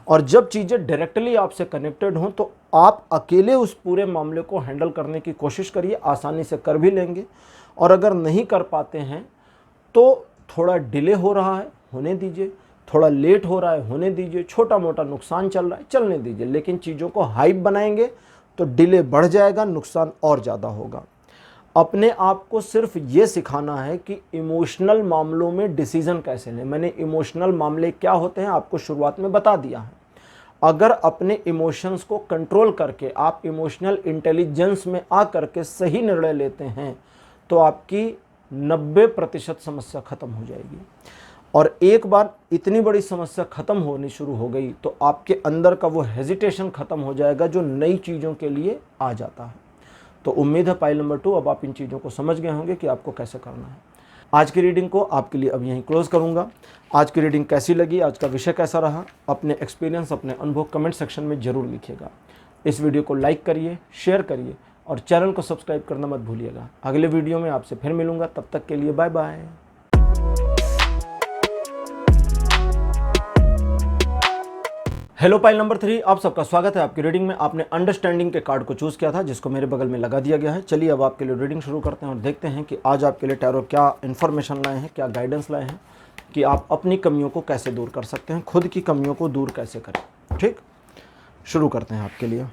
और जब चीज़ें डायरेक्टली आपसे कनेक्टेड हों तो आप अकेले उस पूरे मामले को हैंडल करने की कोशिश करिए, आसानी से कर भी लेंगे। और अगर नहीं कर पाते हैं तो थोड़ा डिले हो रहा है होने दीजिए, थोड़ा लेट हो रहा है होने दीजिए, छोटा मोटा नुकसान चल रहा है चलने दीजिए। लेकिन चीज़ों को हाइप बनाएंगे तो डिले बढ़ जाएगा, नुकसान और ज़्यादा होगा। अपने आप को सिर्फ ये सिखाना है कि इमोशनल मामलों में डिसीजन कैसे लें। मैंने इमोशनल मामले क्या होते हैं आपको शुरुआत में बता दिया है। अगर अपने इमोशंस को कंट्रोल करके आप इमोशनल इंटेलिजेंस में आ करके सही निर्णय लेते हैं तो आपकी 90% समस्या खत्म हो जाएगी। और एक बार इतनी बड़ी समस्या खत्म होनी शुरू हो गई तो आपके अंदर का वो हेजिटेशन खत्म हो जाएगा जो नई चीज़ों के लिए आ जाता है। तो उम्मीद है पाइल नंबर 2 अब आप इन चीज़ों को समझ गए होंगे कि आपको कैसे करना है। आज की रीडिंग को आपके लिए अब यहीं क्लोज करूंगा। आज की रीडिंग कैसी लगी, आज का विषय कैसा रहा, अपने एक्सपीरियंस, अपने अनुभव कमेंट सेक्शन में ज़रूर लिखिएगा। इस वीडियो को लाइक करिए, शेयर करिए और चैनल को सब्सक्राइब करना मत भूलिएगा। अगले वीडियो में आपसे फिर मिलूंगा, तब तक के लिए bye bye. Hello pile number 3, आप सबका स्वागत है आपकी रीडिंग में। आपने अंडरस्टैंडिंग के कार्ड को चूज़ किया था जिसको मेरे बगल में लगा दिया गया है। चलिए अब आपके लिए रीडिंग शुरू करते हैं और देखते हैं कि आज आपके लिए टैरो क्या इन्फॉर्मेशन लाए हैं, क्या गाइडेंस लाए हैं कि आप अपनी कमियों को कैसे दूर कर सकते हैं, खुद की कमियों को दूर कैसे करें। ठीक, शुरू करते हैं आपके लिए।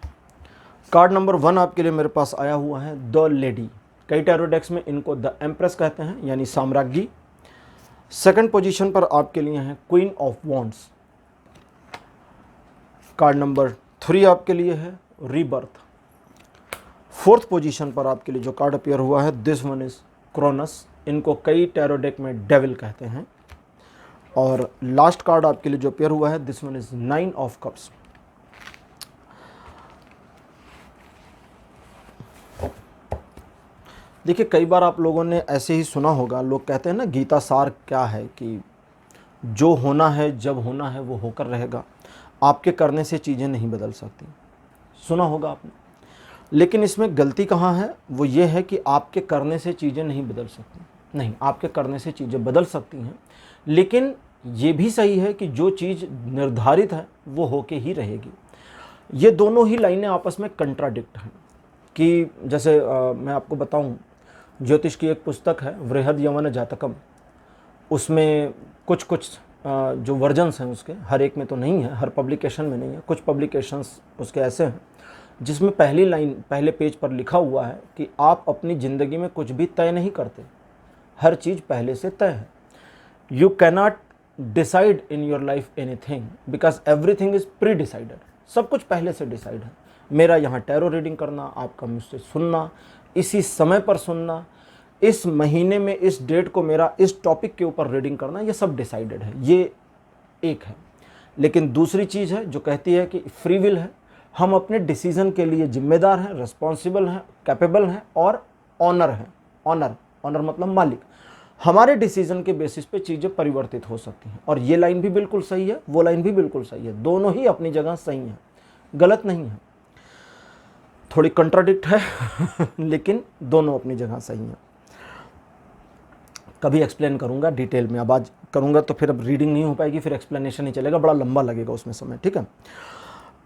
कार्ड नंबर 1 आपके लिए मेरे पास आया हुआ है द लेडी। कई टैरो डेक्स में इनको द एम्प्रेस कहते हैं यानी साम्राज्ञी। सेकंड पोजीशन पर आपके लिए है queen of wands. Card number 3 आपके लिए है रीबर्थ। फोर्थ पोजीशन पर आपके लिए जो कार्ड अपीयर हुआ है दिस वन इज क्रोनस। इनको कई टैरो डेक में डेविल कहते हैं। और लास्ट कार्ड आपके लिए जो अपीयर हुआ है this one is 9 of cups. देखिए कई बार आप लोगों ने ऐसे ही सुना होगा, लोग कहते हैं ना गीता सार क्या है कि जो होना है जब होना है वो होकर रहेगा, आपके करने से चीज़ें नहीं बदल सकती। सुना होगा आपने, लेकिन इसमें गलती कहाँ है? वो ये है कि आपके करने से चीज़ें नहीं बदल सकती। नहीं, आपके करने से चीज़ें बदल सकती हैं, लेकिन ये भी सही है कि जो चीज़ निर्धारित है वो होके ही रहेगी। ये दोनों ही लाइनें आपस में कंट्राडिक्ट हैं। कि जैसे मैं आपको बताऊं, ज्योतिष की एक पुस्तक है वृहद यवन जातकम, उसमें कुछ जो वर्जन्स हैं उसके, हर एक में तो नहीं है, हर पब्लिकेशन में नहीं है, कुछ पब्लिकेशंस उसके ऐसे हैं जिसमें पहली लाइन पहले पेज पर लिखा हुआ है कि आप अपनी ज़िंदगी में कुछ भी तय नहीं करते, हर चीज़ पहले से तय है। You cannot decide in your life anything because everything is pre decided. सब कुछ पहले से डिसाइड है। मेरा यहाँ टैरो रीडिंग करना, आपका मुझसे सुनना, इसी समय पर सुनना, इस महीने में इस डेट को मेरा इस टॉपिक के ऊपर रीडिंग करना, ये सब डिसाइडेड है। ये एक है। लेकिन दूसरी चीज़ है जो कहती है कि फ्री विल है, हम अपने डिसीज़न के लिए जिम्मेदार हैं, रिस्पॉन्सिबल हैं, कैपेबल हैं और ऑनर हैं। ऑनर मतलब मालिक। हमारे डिसीज़न के बेसिस पे चीज़ें परिवर्तित हो सकती हैं। और ये लाइन भी बिल्कुल सही है, वो लाइन भी बिल्कुल सही है। दोनों ही अपनी जगह सही हैं, गलत नहीं है। थोड़ी कंट्राडिक्ट है लेकिन दोनों अपनी जगह सही हैं। कभी एक्सप्लेन करूंगा डिटेल में, अब आज करूंगा तो फिर अब रीडिंग नहीं हो पाएगी, फिर एक्सप्लेनेशन नहीं चलेगा, बड़ा लंबा लगेगा उसमें समय। ठीक है,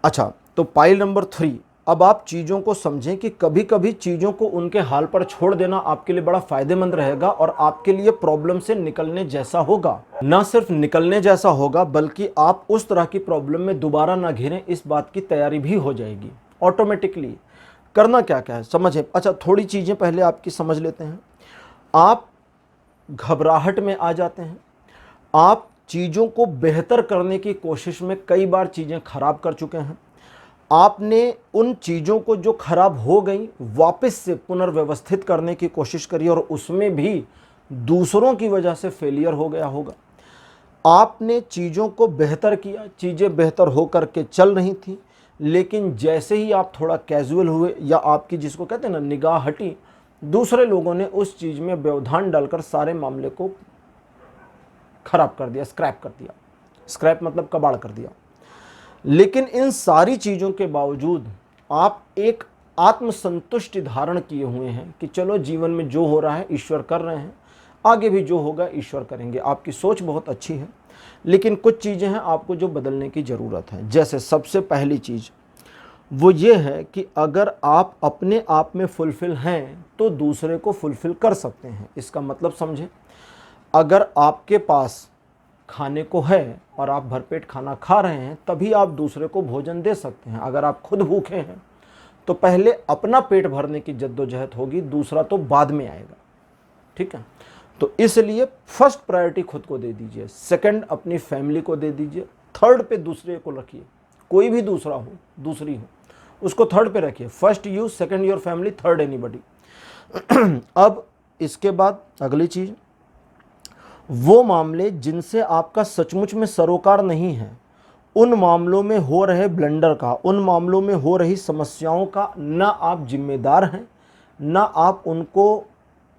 अच्छा तो पाइल नंबर 3, अब आप चीज़ों को समझें कि कभी कभी चीज़ों को उनके हाल पर छोड़ देना आपके लिए बड़ा फायदेमंद रहेगा और आपके लिए प्रॉब्लम से निकलने जैसा होगा। ना सिर्फ निकलने जैसा होगा बल्कि आप उस तरह की प्रॉब्लम में दोबारा ना घिरें, इस बात की तैयारी भी हो जाएगी ऑटोमेटिकली। करना क्या क्या है समझें। अच्छा, थोड़ी चीज़ें पहले आपकी समझ लेते हैं। आप घबराहट में आ जाते हैं, आप चीज़ों को बेहतर करने की कोशिश में कई बार चीज़ें खराब कर चुके हैं, आपने उन चीज़ों को जो खराब हो गई वापस से पुनर्व्यवस्थित करने की कोशिश करी और उसमें भी दूसरों की वजह से फेलियर हो गया होगा। आपने चीज़ों को बेहतर किया, चीज़ें बेहतर हो करके चल रही थी, लेकिन जैसे ही आप थोड़ा कैजुअल हुए या आपकी जिसको कहते हैं ना निगाह हटी, दूसरे लोगों ने उस चीज़ में व्यवधान डालकर सारे मामले को खराब कर दिया, स्क्रैप कर दिया। स्क्रैप मतलब कबाड़ कर दिया। लेकिन इन सारी चीज़ों के बावजूद आप एक आत्मसंतुष्टि धारण किए हुए हैं कि चलो जीवन में जो हो रहा है ईश्वर कर रहे हैं, आगे भी जो होगा ईश्वर करेंगे। आपकी सोच बहुत अच्छी है, लेकिन कुछ चीज़ें हैं आपको जो बदलने की ज़रूरत है। जैसे सबसे पहली चीज़ वो ये है कि अगर आप अपने आप में फुलफ़िल हैं तो दूसरे को फुलफ़िल कर सकते हैं। इसका मतलब समझें, अगर आपके पास खाने को है और आप भरपेट खाना खा रहे हैं तभी आप दूसरे को भोजन दे सकते हैं। अगर आप खुद भूखे हैं तो पहले अपना पेट भरने की जद्दोजहद होगी, दूसरा तो बाद में आएगा। ठीक है, तो इसलिए फर्स्ट प्रायोरिटी खुद को दे दीजिए, सेकंड अपनी फैमिली को दे दीजिए, थर्ड पे दूसरे को रखिए। कोई भी दूसरा हो, दूसरी हो, उसको थर्ड पे रखिए। First you, second your family, third anybody. अब इसके बाद अगली चीज, वो मामले जिनसे आपका सचमुच में सरोकार नहीं है, उन मामलों में हो रहे ब्लंडर का, उन मामलों में हो रही समस्याओं का ना आप जिम्मेदार हैं, ना आप उनको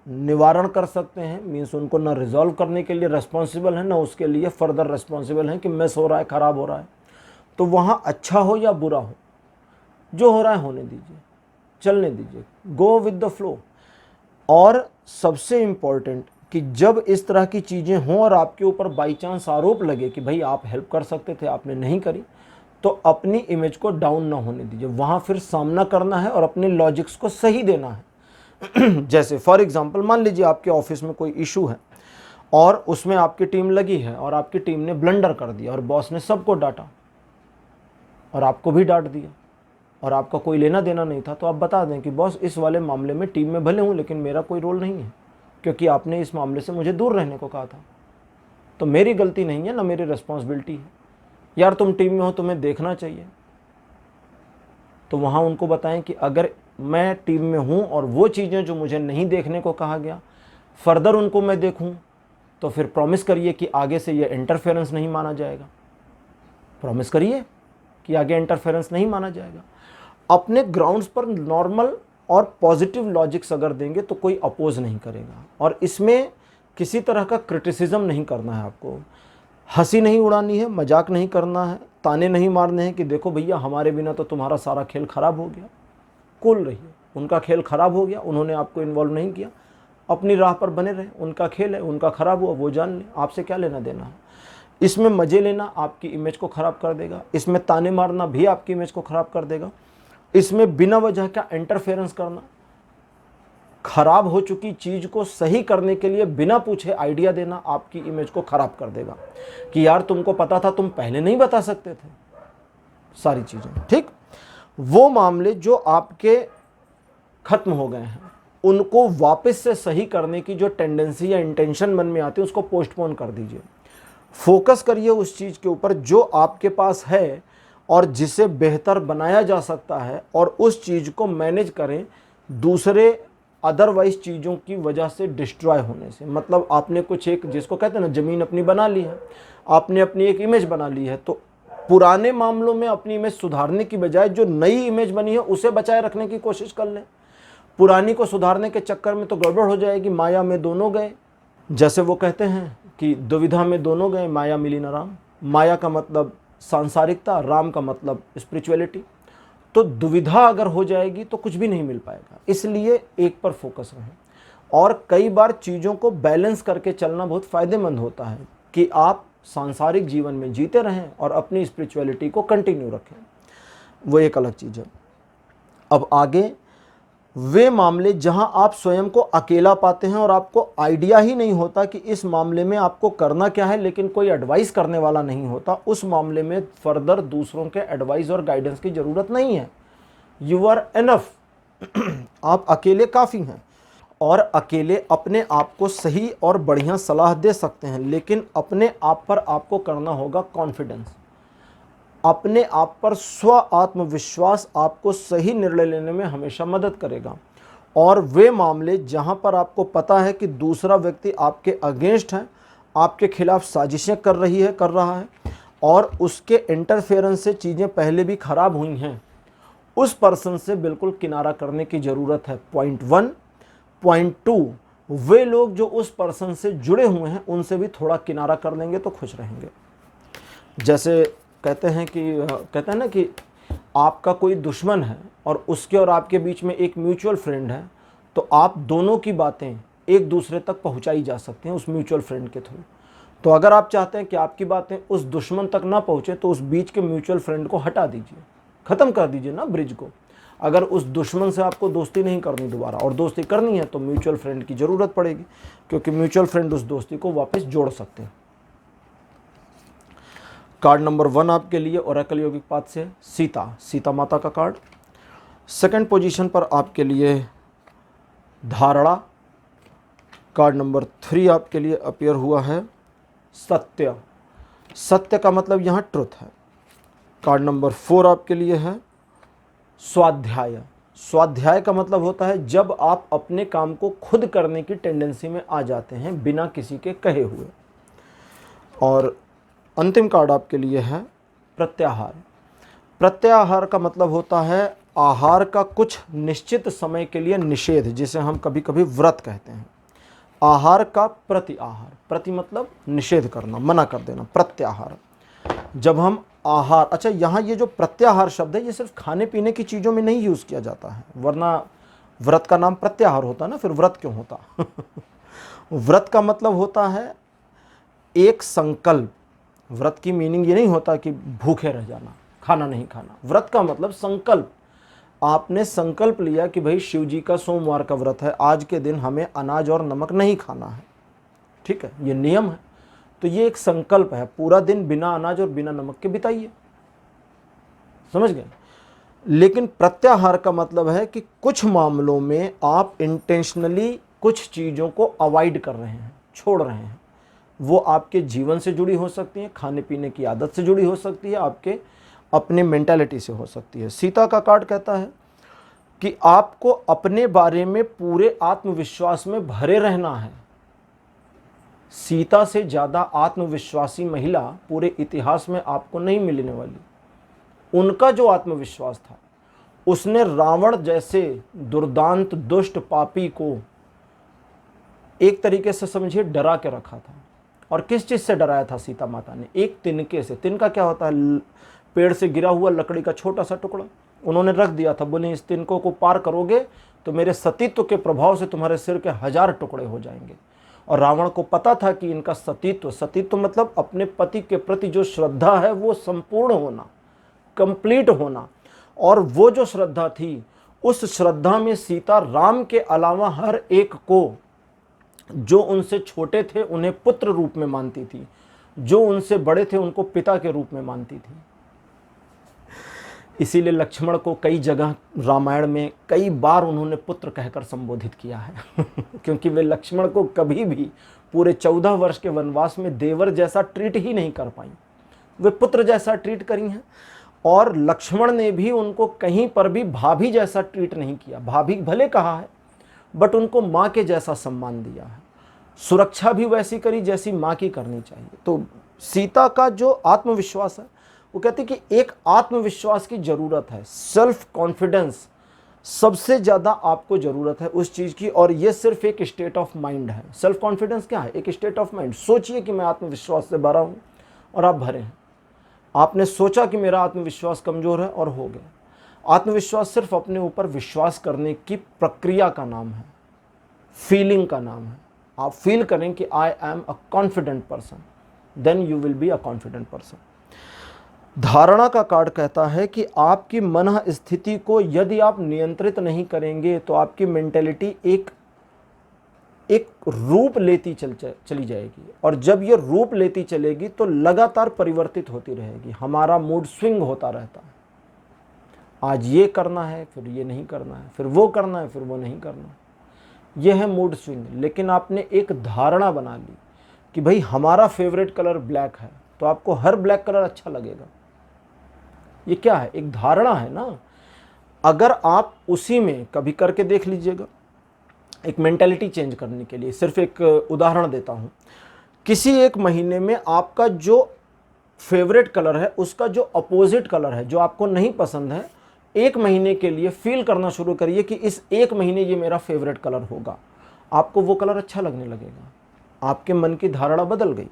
निवारण कर सकते हैं, मीन्स उनको ना रिजॉल्व करने के लिए रिस्पॉन्सिबल है, ना उसके लिए फर्दर रिस्पॉन्सिबल हैं कि मिस हो रहा है, ख़राब हो रहा है। तो वहाँ अच्छा हो या बुरा हो, जो हो रहा है होने दीजिए, चलने दीजिए, गो विद द फ्लो। और सबसे इम्पॉर्टेंट कि जब इस तरह की चीज़ें हों और आपके ऊपर बाई चांस आरोप लगे कि भाई आप हेल्प कर सकते थे, आपने नहीं करी, तो अपनी इमेज को डाउन ना होने दीजिए। वहाँ फिर सामना करना है और अपने लॉजिक्स को सही देना है। जैसे फॉर एग्जांपल मान लीजिए आपके ऑफिस में कोई इशू है और उसमें आपकी टीम लगी है और आपकी टीम ने ब्लंडर कर दिया और बॉस ने सबको डांटा और आपको भी डांट दिया और आपका कोई लेना देना नहीं था, तो आप बता दें कि बॉस इस वाले मामले में टीम में भले हूँ लेकिन मेरा कोई रोल नहीं है, क्योंकि आपने इस मामले से मुझे दूर रहने को कहा था, तो मेरी गलती नहीं है, ना मेरी रिस्पॉन्सिबिलिटी है। यार तुम टीम में हो, तुम्हें देखना चाहिए। तो वहाँ उनको बताएं कि अगर मैं टीम में हूँ और वो चीज़ें जो मुझे नहीं देखने को कहा गया फर्दर उनको मैं देखूँ, तो फिर प्रॉमिस करिए कि आगे से ये इंटरफेरेंस नहीं माना जाएगा। प्रॉमिस करिए कि आगे इंटरफेरेंस नहीं माना जाएगा। अपने ग्राउंड्स पर नॉर्मल और पॉजिटिव लॉजिक्स अगर देंगे तो कोई अपोज नहीं करेगा। और इसमें किसी तरह का क्रिटिसिज्म नहीं करना है, आपको हंसी नहीं उड़ानी है, मजाक नहीं करना है, ताने नहीं मारने हैं कि देखो भैया हमारे बिना तो तुम्हारा सारा खेल खराब हो गया। कूल रहिए, उनका खेल खराब हो गया, उन्होंने आपको इन्वॉल्व नहीं किया, अपनी राह पर बने रहे, उनका खेल है, उनका खराब हुआ वो जान ले, आपसे क्या लेना देना है। इसमें मज़े लेना आपकी इमेज को ख़राब कर देगा, इसमें ताने मारना भी आपकी इमेज को ख़राब कर देगा, इसमें बिना वजह का इंटरफेरेंस करना, खराब हो चुकी चीज़ को सही करने के लिए बिना पूछे आइडिया देना आपकी इमेज को ख़राब कर देगा कि यार तुमको पता था, तुम पहले नहीं बता सकते थे सारी चीज़ें। ठीक, वो मामले जो आपके ख़त्म हो गए हैं उनको वापस से सही करने की जो टेंडेंसी या इंटेंशन मन में आती है उसको पोस्टपोन कर दीजिए। फोकस करिए उस चीज़ के ऊपर जो आपके पास है और जिसे बेहतर बनाया जा सकता है, और उस चीज़ को मैनेज करें दूसरे अदरवाइज चीज़ों की वजह से डिस्ट्रॉय होने से। मतलब आपने कुछ एक, जिसको कहते हैं ना, ज़मीन अपनी बना ली है, आपने अपनी एक इमेज बना ली है, तो पुराने मामलों में अपनी इमेज सुधारने की बजाय जो नई इमेज बनी है उसे बचाए रखने की कोशिश कर लें। पुरानी को सुधारने के चक्कर में तो गड़बड़ हो जाएगी, माया में दोनों गए। जैसे वो कहते हैं कि दुविधा में दोनों गए, माया मिली न राम। माया का मतलब सांसारिकता, राम का मतलब स्पिरिचुअलिटी। तो दुविधा अगर हो जाएगी तो कुछ भी नहीं मिल पाएगा। इसलिए एक पर फोकस रहें, और कई बार चीज़ों को बैलेंस करके चलना बहुत फ़ायदेमंद होता है कि आप सांसारिक जीवन में जीते रहें और अपनी स्पिरिचुअलिटी को कंटिन्यू रखें, वो एक अलग चीज़ है। अब आगे वे मामले जहां आप स्वयं को अकेला पाते हैं और आपको आइडिया ही नहीं होता कि इस मामले में आपको करना क्या है, लेकिन कोई एडवाइस करने वाला नहीं होता, उस मामले में फर्दर दूसरों के एडवाइस और गाइडेंस की ज़रूरत नहीं है। यू आर एनफ, आप अकेले काफ़ी हैं और अकेले अपने आप को सही और बढ़िया सलाह दे सकते हैं, लेकिन अपने आप पर आपको करना होगा कॉन्फिडेंस। अपने आप पर स्व आत्मविश्वास आपको सही निर्णय लेने में हमेशा मदद करेगा। और वे मामले जहां पर आपको पता है कि दूसरा व्यक्ति आपके अगेंस्ट है, आपके खिलाफ साजिशें कर रहा है और उसके इंटरफेरेंस से चीज़ें पहले भी खराब हुई हैं, उस पर्सन से बिल्कुल किनारा करने की ज़रूरत है। पॉइंट 1। पॉइंट 2, वे लोग जो उस पर्सन से जुड़े हुए हैं उनसे भी थोड़ा किनारा कर लेंगे तो खुश रहेंगे। जैसे कहते हैं ना कि आपका कोई दुश्मन है और उसके और आपके बीच में एक म्यूचुअल फ्रेंड है, तो आप दोनों की बातें एक दूसरे तक पहुंचाई जा सकती हैं उस म्यूचुअल फ्रेंड के थ्रू। तो अगर आप चाहते हैं कि आपकी बातें उस दुश्मन तक ना पहुंचे, तो उस बीच के म्यूचुअल फ्रेंड को हटा दीजिए, ख़त्म कर दीजिए ना ब्रिज को। अगर उस दुश्मन से आपको दोस्ती नहीं करनी दोबारा, और दोस्ती करनी है, तो म्यूचुअल फ्रेंड की ज़रूरत पड़ेगी, क्योंकि म्यूचुअल फ्रेंड उस दोस्ती को वापस जोड़ सकते हैं। कार्ड नंबर 1 आपके लिए ओरेकल योगिक पाथ से सीता माता का कार्ड। सेकंड पोजीशन पर आपके लिए धारणा, कार्ड नंबर 3 आपके लिए अपीयर हुआ है सत्य। सत्य का मतलब यहाँ ट्रुथ है। कार्ड नंबर 4 आपके लिए है स्वाध्याय। स्वाध्याय का मतलब होता है जब आप अपने काम को खुद करने की टेंडेंसी में आ जाते हैं बिना किसी के कहे हुए। और अंतिम कार्ड आपके लिए है प्रत्याहार। प्रत्याहार का मतलब होता है आहार का कुछ निश्चित समय के लिए निषेध, जिसे हम कभी कभी व्रत कहते हैं। आहार का प्रति आहार, प्रति मतलब निषेध करना, मना कर देना, प्रत्याहार। जब हम आहार, अच्छा यहाँ ये जो प्रत्याहार शब्द है ये सिर्फ खाने पीने की चीज़ों में नहीं यूज़ किया जाता है, वरना व्रत का नाम प्रत्याहार होता ना, फिर व्रत क्यों होता। व्रत का मतलब होता है एक संकल्प। व्रत की मीनिंग ये नहीं होता कि भूखे रह जाना, खाना नहीं खाना। व्रत का मतलब संकल्प। आपने संकल्प लिया कि भाई शिव जी का सोमवार का व्रत है, आज के दिन हमें अनाज और नमक नहीं खाना है, ठीक है, ये नियम है। तो ये एक संकल्प है, पूरा दिन बिना अनाज और बिना नमक के बिताइए, समझ गए। लेकिन प्रत्याहार का मतलब है कि कुछ मामलों में आप इंटेंशनली कुछ चीज़ों को अवॉइड कर रहे हैं, छोड़ रहे हैं। वो आपके जीवन से जुड़ी हो सकती है, खाने पीने की आदत से जुड़ी हो सकती है, आपके अपने मेंटालिटी से हो सकती है। सीता का कार्ड कहता है कि आपको अपने बारे में पूरे आत्मविश्वास में भरे रहना है। सीता से ज़्यादा आत्मविश्वासी महिला पूरे इतिहास में आपको नहीं मिलने वाली। उनका जो आत्मविश्वास था, उसने रावण जैसे दुर्दांत दुष्ट पापी को एक तरीके से समझिए डरा के रखा था। और किस चीज़ से डराया था सीता माता ने? एक तिनके से। तिनका क्या होता है? पेड़ से गिरा हुआ लकड़ी का छोटा सा टुकड़ा उन्होंने रख दिया था। बोले इस तिनकों को पार करोगे तो मेरे सतीत्व के प्रभाव से तुम्हारे सिर के 1000 टुकड़े हो जाएंगे। और रावण को पता था कि इनका सतीत्व मतलब अपने पति के प्रति जो श्रद्धा है वो संपूर्ण होना, कंप्लीट होना। और वो जो श्रद्धा थी, उस श्रद्धा में सीता राम के अलावा हर एक को, जो उनसे छोटे थे उन्हें पुत्र रूप में मानती थी, जो उनसे बड़े थे उनको पिता के रूप में मानती थी। इसीलिए लक्ष्मण को कई जगह रामायण में कई बार उन्होंने पुत्र कहकर संबोधित किया है। क्योंकि वे लक्ष्मण को कभी भी पूरे 14 वर्ष के वनवास में देवर जैसा ट्रीट ही नहीं कर पाई, वे पुत्र जैसा ट्रीट करी हैं। और लक्ष्मण ने भी उनको कहीं पर भी भाभी जैसा ट्रीट नहीं किया। भाभी भले कहा है, बट उनको माँ के जैसा सम्मान दिया है। सुरक्षा भी वैसी करी जैसी माँ की करनी चाहिए। तो सीता का जो आत्मविश्वास है, वो कहती कि एक आत्मविश्वास की ज़रूरत है, सेल्फ कॉन्फिडेंस सबसे ज़्यादा आपको ज़रूरत है उस चीज़ की। और ये सिर्फ एक स्टेट ऑफ माइंड है। सेल्फ कॉन्फिडेंस क्या है? एक स्टेट ऑफ माइंड। सोचिए कि मैं आत्मविश्वास से भरा हूँ और आप भरे हैं। आपने सोचा कि मेरा आत्मविश्वास कमज़ोर है और हो गया। आत्मविश्वास सिर्फ अपने ऊपर विश्वास करने की प्रक्रिया का नाम है, फीलिंग का नाम है। आप फील करें कि I am a confident person, then you will be a confident person. धारणा का कार्ड कहता है कि आपकी मन स्थिति को यदि आप नियंत्रित नहीं करेंगे तो आपकी मेंटेलिटी एक रूप लेती चली जाएगी। और जब ये रूप लेती चलेगी तो लगातार परिवर्तित होती रहेगी। हमारा मूड स्विंग होता रहता है। आज ये करना है, फिर ये नहीं करना है, फिर वो करना है, फिर वो नहीं करना है। ये है मूड स्विंग। लेकिन आपने एक धारणा बना ली कि भाई हमारा फेवरेट कलर ब्लैक है, तो आपको हर ब्लैक कलर अच्छा लगेगा। ये क्या है? एक धारणा है ना। अगर आप उसी में कभी करके देख लीजिएगा, एक मेंटालिटी चेंज करने के लिए सिर्फ एक उदाहरण देता हूँ। किसी एक महीने में आपका जो फेवरेट कलर है उसका जो अपोजिट कलर है, जो आपको नहीं पसंद है, एक महीने के लिए फील करना शुरू करिए कि इस एक महीने ये मेरा फेवरेट कलर होगा। आपको वो कलर अच्छा लगने लगेगा। आपके मन की धारणा बदल गई।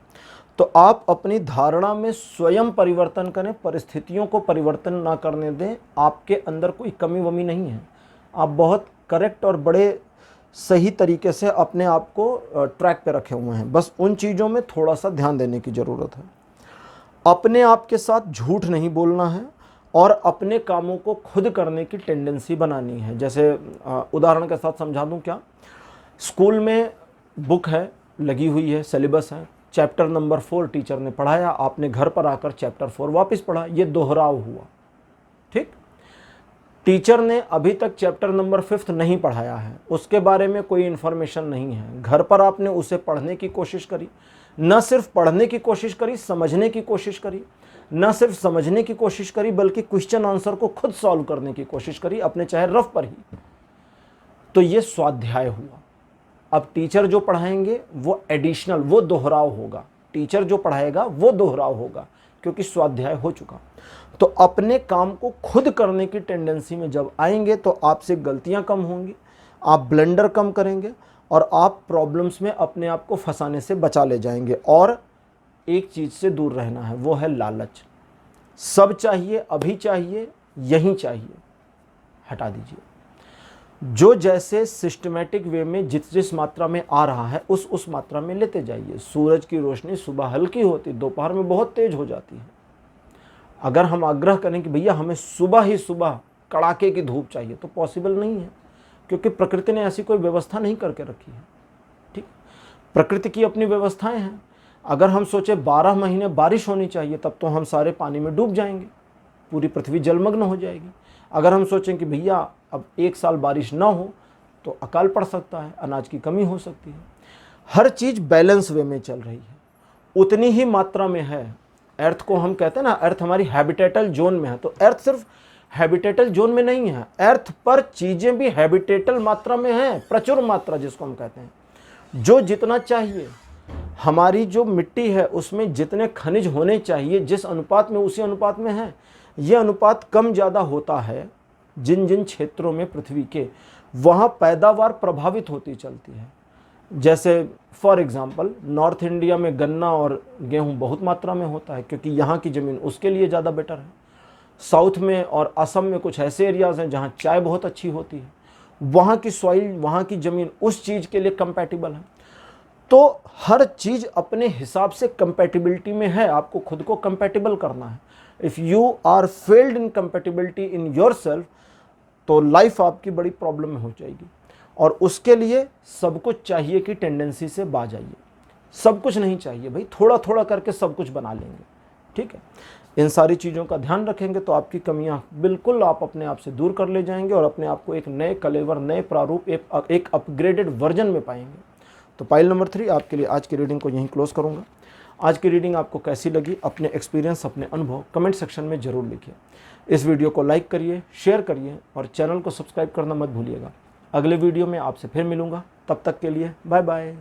तो आप अपनी धारणा में स्वयं परिवर्तन करें, परिस्थितियों को परिवर्तन ना करने दें। आपके अंदर कोई कमी वमी नहीं है। आप बहुत करेक्ट और बड़े सही तरीके से अपने आप को ट्रैक पे रखे हुए हैं। बस उन चीज़ों में थोड़ा सा ध्यान देने की ज़रूरत है। अपने आप के साथ झूठ नहीं बोलना है और अपने कामों को खुद करने की टेंडेंसी बनानी है। जैसे उदाहरण के साथ समझा दूं क्या? स्कूल में बुक है, लगी हुई है, सिलेबस है, चैप्टर नंबर 4 टीचर ने पढ़ाया, आपने घर पर आकर चैप्टर 4 वापस पढ़ा, ये दोहराव हुआ, ठीक। टीचर ने अभी तक चैप्टर नंबर 5 नहीं पढ़ाया है, उसके बारे में कोई इन्फॉर्मेशन नहीं है, घर पर आपने उसे पढ़ने की कोशिश करी, न सिर्फ पढ़ने की कोशिश करी, समझने की कोशिश करी, न सिर्फ समझने की कोशिश करी बल्कि क्वेश्चन आंसर को खुद सॉल्व करने की कोशिश करी, अपने चाहे रफ पर ही, तो ये स्वाध्याय हुआ। अब टीचर जो पढ़ाएंगे वो एडिशनल, वो दोहराव होगा, टीचर जो पढ़ाएगा वो दोहराव होगा क्योंकि स्वाध्याय हो चुका। तो अपने काम को खुद करने की टेंडेंसी में जब आएंगे तो आपसे गलतियां कम होंगी, आप ब्लंडर कम करेंगे और आप प्रॉब्लम्स में अपने आप को फंसाने से बचा ले जाएंगे। और एक चीज़ से दूर रहना है, वो है लालच। सब चाहिए, अभी चाहिए, यहीं चाहिए, हटा दीजिए। जो जैसे सिस्टमेटिक वे में जिस जिस मात्रा में आ रहा है उस मात्रा में लेते जाइए। सूरज की रोशनी सुबह हल्की होती, दोपहर में बहुत तेज हो जाती है। अगर हम आग्रह करें कि भैया हमें सुबह ही सुबह कड़ाके की धूप चाहिए, तो पॉसिबल नहीं है, क्योंकि प्रकृति ने ऐसी कोई व्यवस्था नहीं करके रखी है। ठीक, प्रकृति की अपनी व्यवस्थाएं हैं। अगर हम सोचे 12 महीने बारिश होनी चाहिए, तब तो हम सारे पानी में डूब जाएंगे, पूरी पृथ्वी जलमग्न हो जाएगी। अगर हम सोचें कि भैया अब 1 साल बारिश ना हो तो अकाल पड़ सकता है, अनाज की कमी हो सकती है। हर चीज़ बैलेंस वे में चल रही है, उतनी ही मात्रा में है। अर्थ को हम कहते हैं ना, अर्थ हमारी हैबिटेटल जोन में है, तो अर्थ सिर्फ हैबिटेटल जोन में नहीं है, अर्थ पर चीज़ें भी हैबिटेटल मात्रा में हैं, प्रचुर मात्रा जिसको हम कहते हैं। जो जितना चाहिए, हमारी जो मिट्टी है उसमें जितने खनिज होने चाहिए जिस अनुपात में, उसी अनुपात में है। ये अनुपात कम ज़्यादा होता है जिन जिन क्षेत्रों में पृथ्वी के, वहाँ पैदावार प्रभावित होती चलती है। जैसे फॉर एग्ज़ाम्पल नॉर्थ इंडिया में गन्ना और गेहूँ बहुत मात्रा में होता है क्योंकि यहाँ की ज़मीन उसके लिए ज़्यादा बेटर है। साउथ में और असम में कुछ ऐसे एरियाज़ हैं जहाँ चाय बहुत अच्छी होती है, वहाँ की सॉइल, वहाँ की ज़मीन उस चीज़ के लिए कंपैटिबल है। तो हर चीज़ अपने हिसाब से कंपैटिबिलिटी में है, आपको खुद को कंपैटिबल करना है। If you are failed in compatibility in your self, तो लाइफ आपकी बड़ी प्रॉब्लम में हो जाएगी। और उसके लिए सब कुछ चाहिए कि टेंडेंसी से बाज आइए। सब कुछ नहीं चाहिए भाई, थोड़ा थोड़ा करके सब कुछ बना लेंगे। ठीक है, इन सारी चीज़ों का ध्यान रखेंगे तो आपकी कमियां बिल्कुल आप अपने आप से दूर कर ले जाएंगे और अपने आप को एक नए कलेवर, नए प्रारूप, एक अपग्रेडेड वर्जन में पाएंगे। तो पाइल नंबर 3 आपके लिए आज की रीडिंग को यहीं क्लोज करूँगा। आज की रीडिंग आपको कैसी लगी, अपने एक्सपीरियंस, अपने अनुभव कमेंट सेक्शन में ज़रूर लिखिए। इस वीडियो को लाइक करिए, शेयर करिए और चैनल को सब्सक्राइब करना मत भूलिएगा। अगले वीडियो में आपसे फिर मिलूँगा, तब तक के लिए बाय बाय।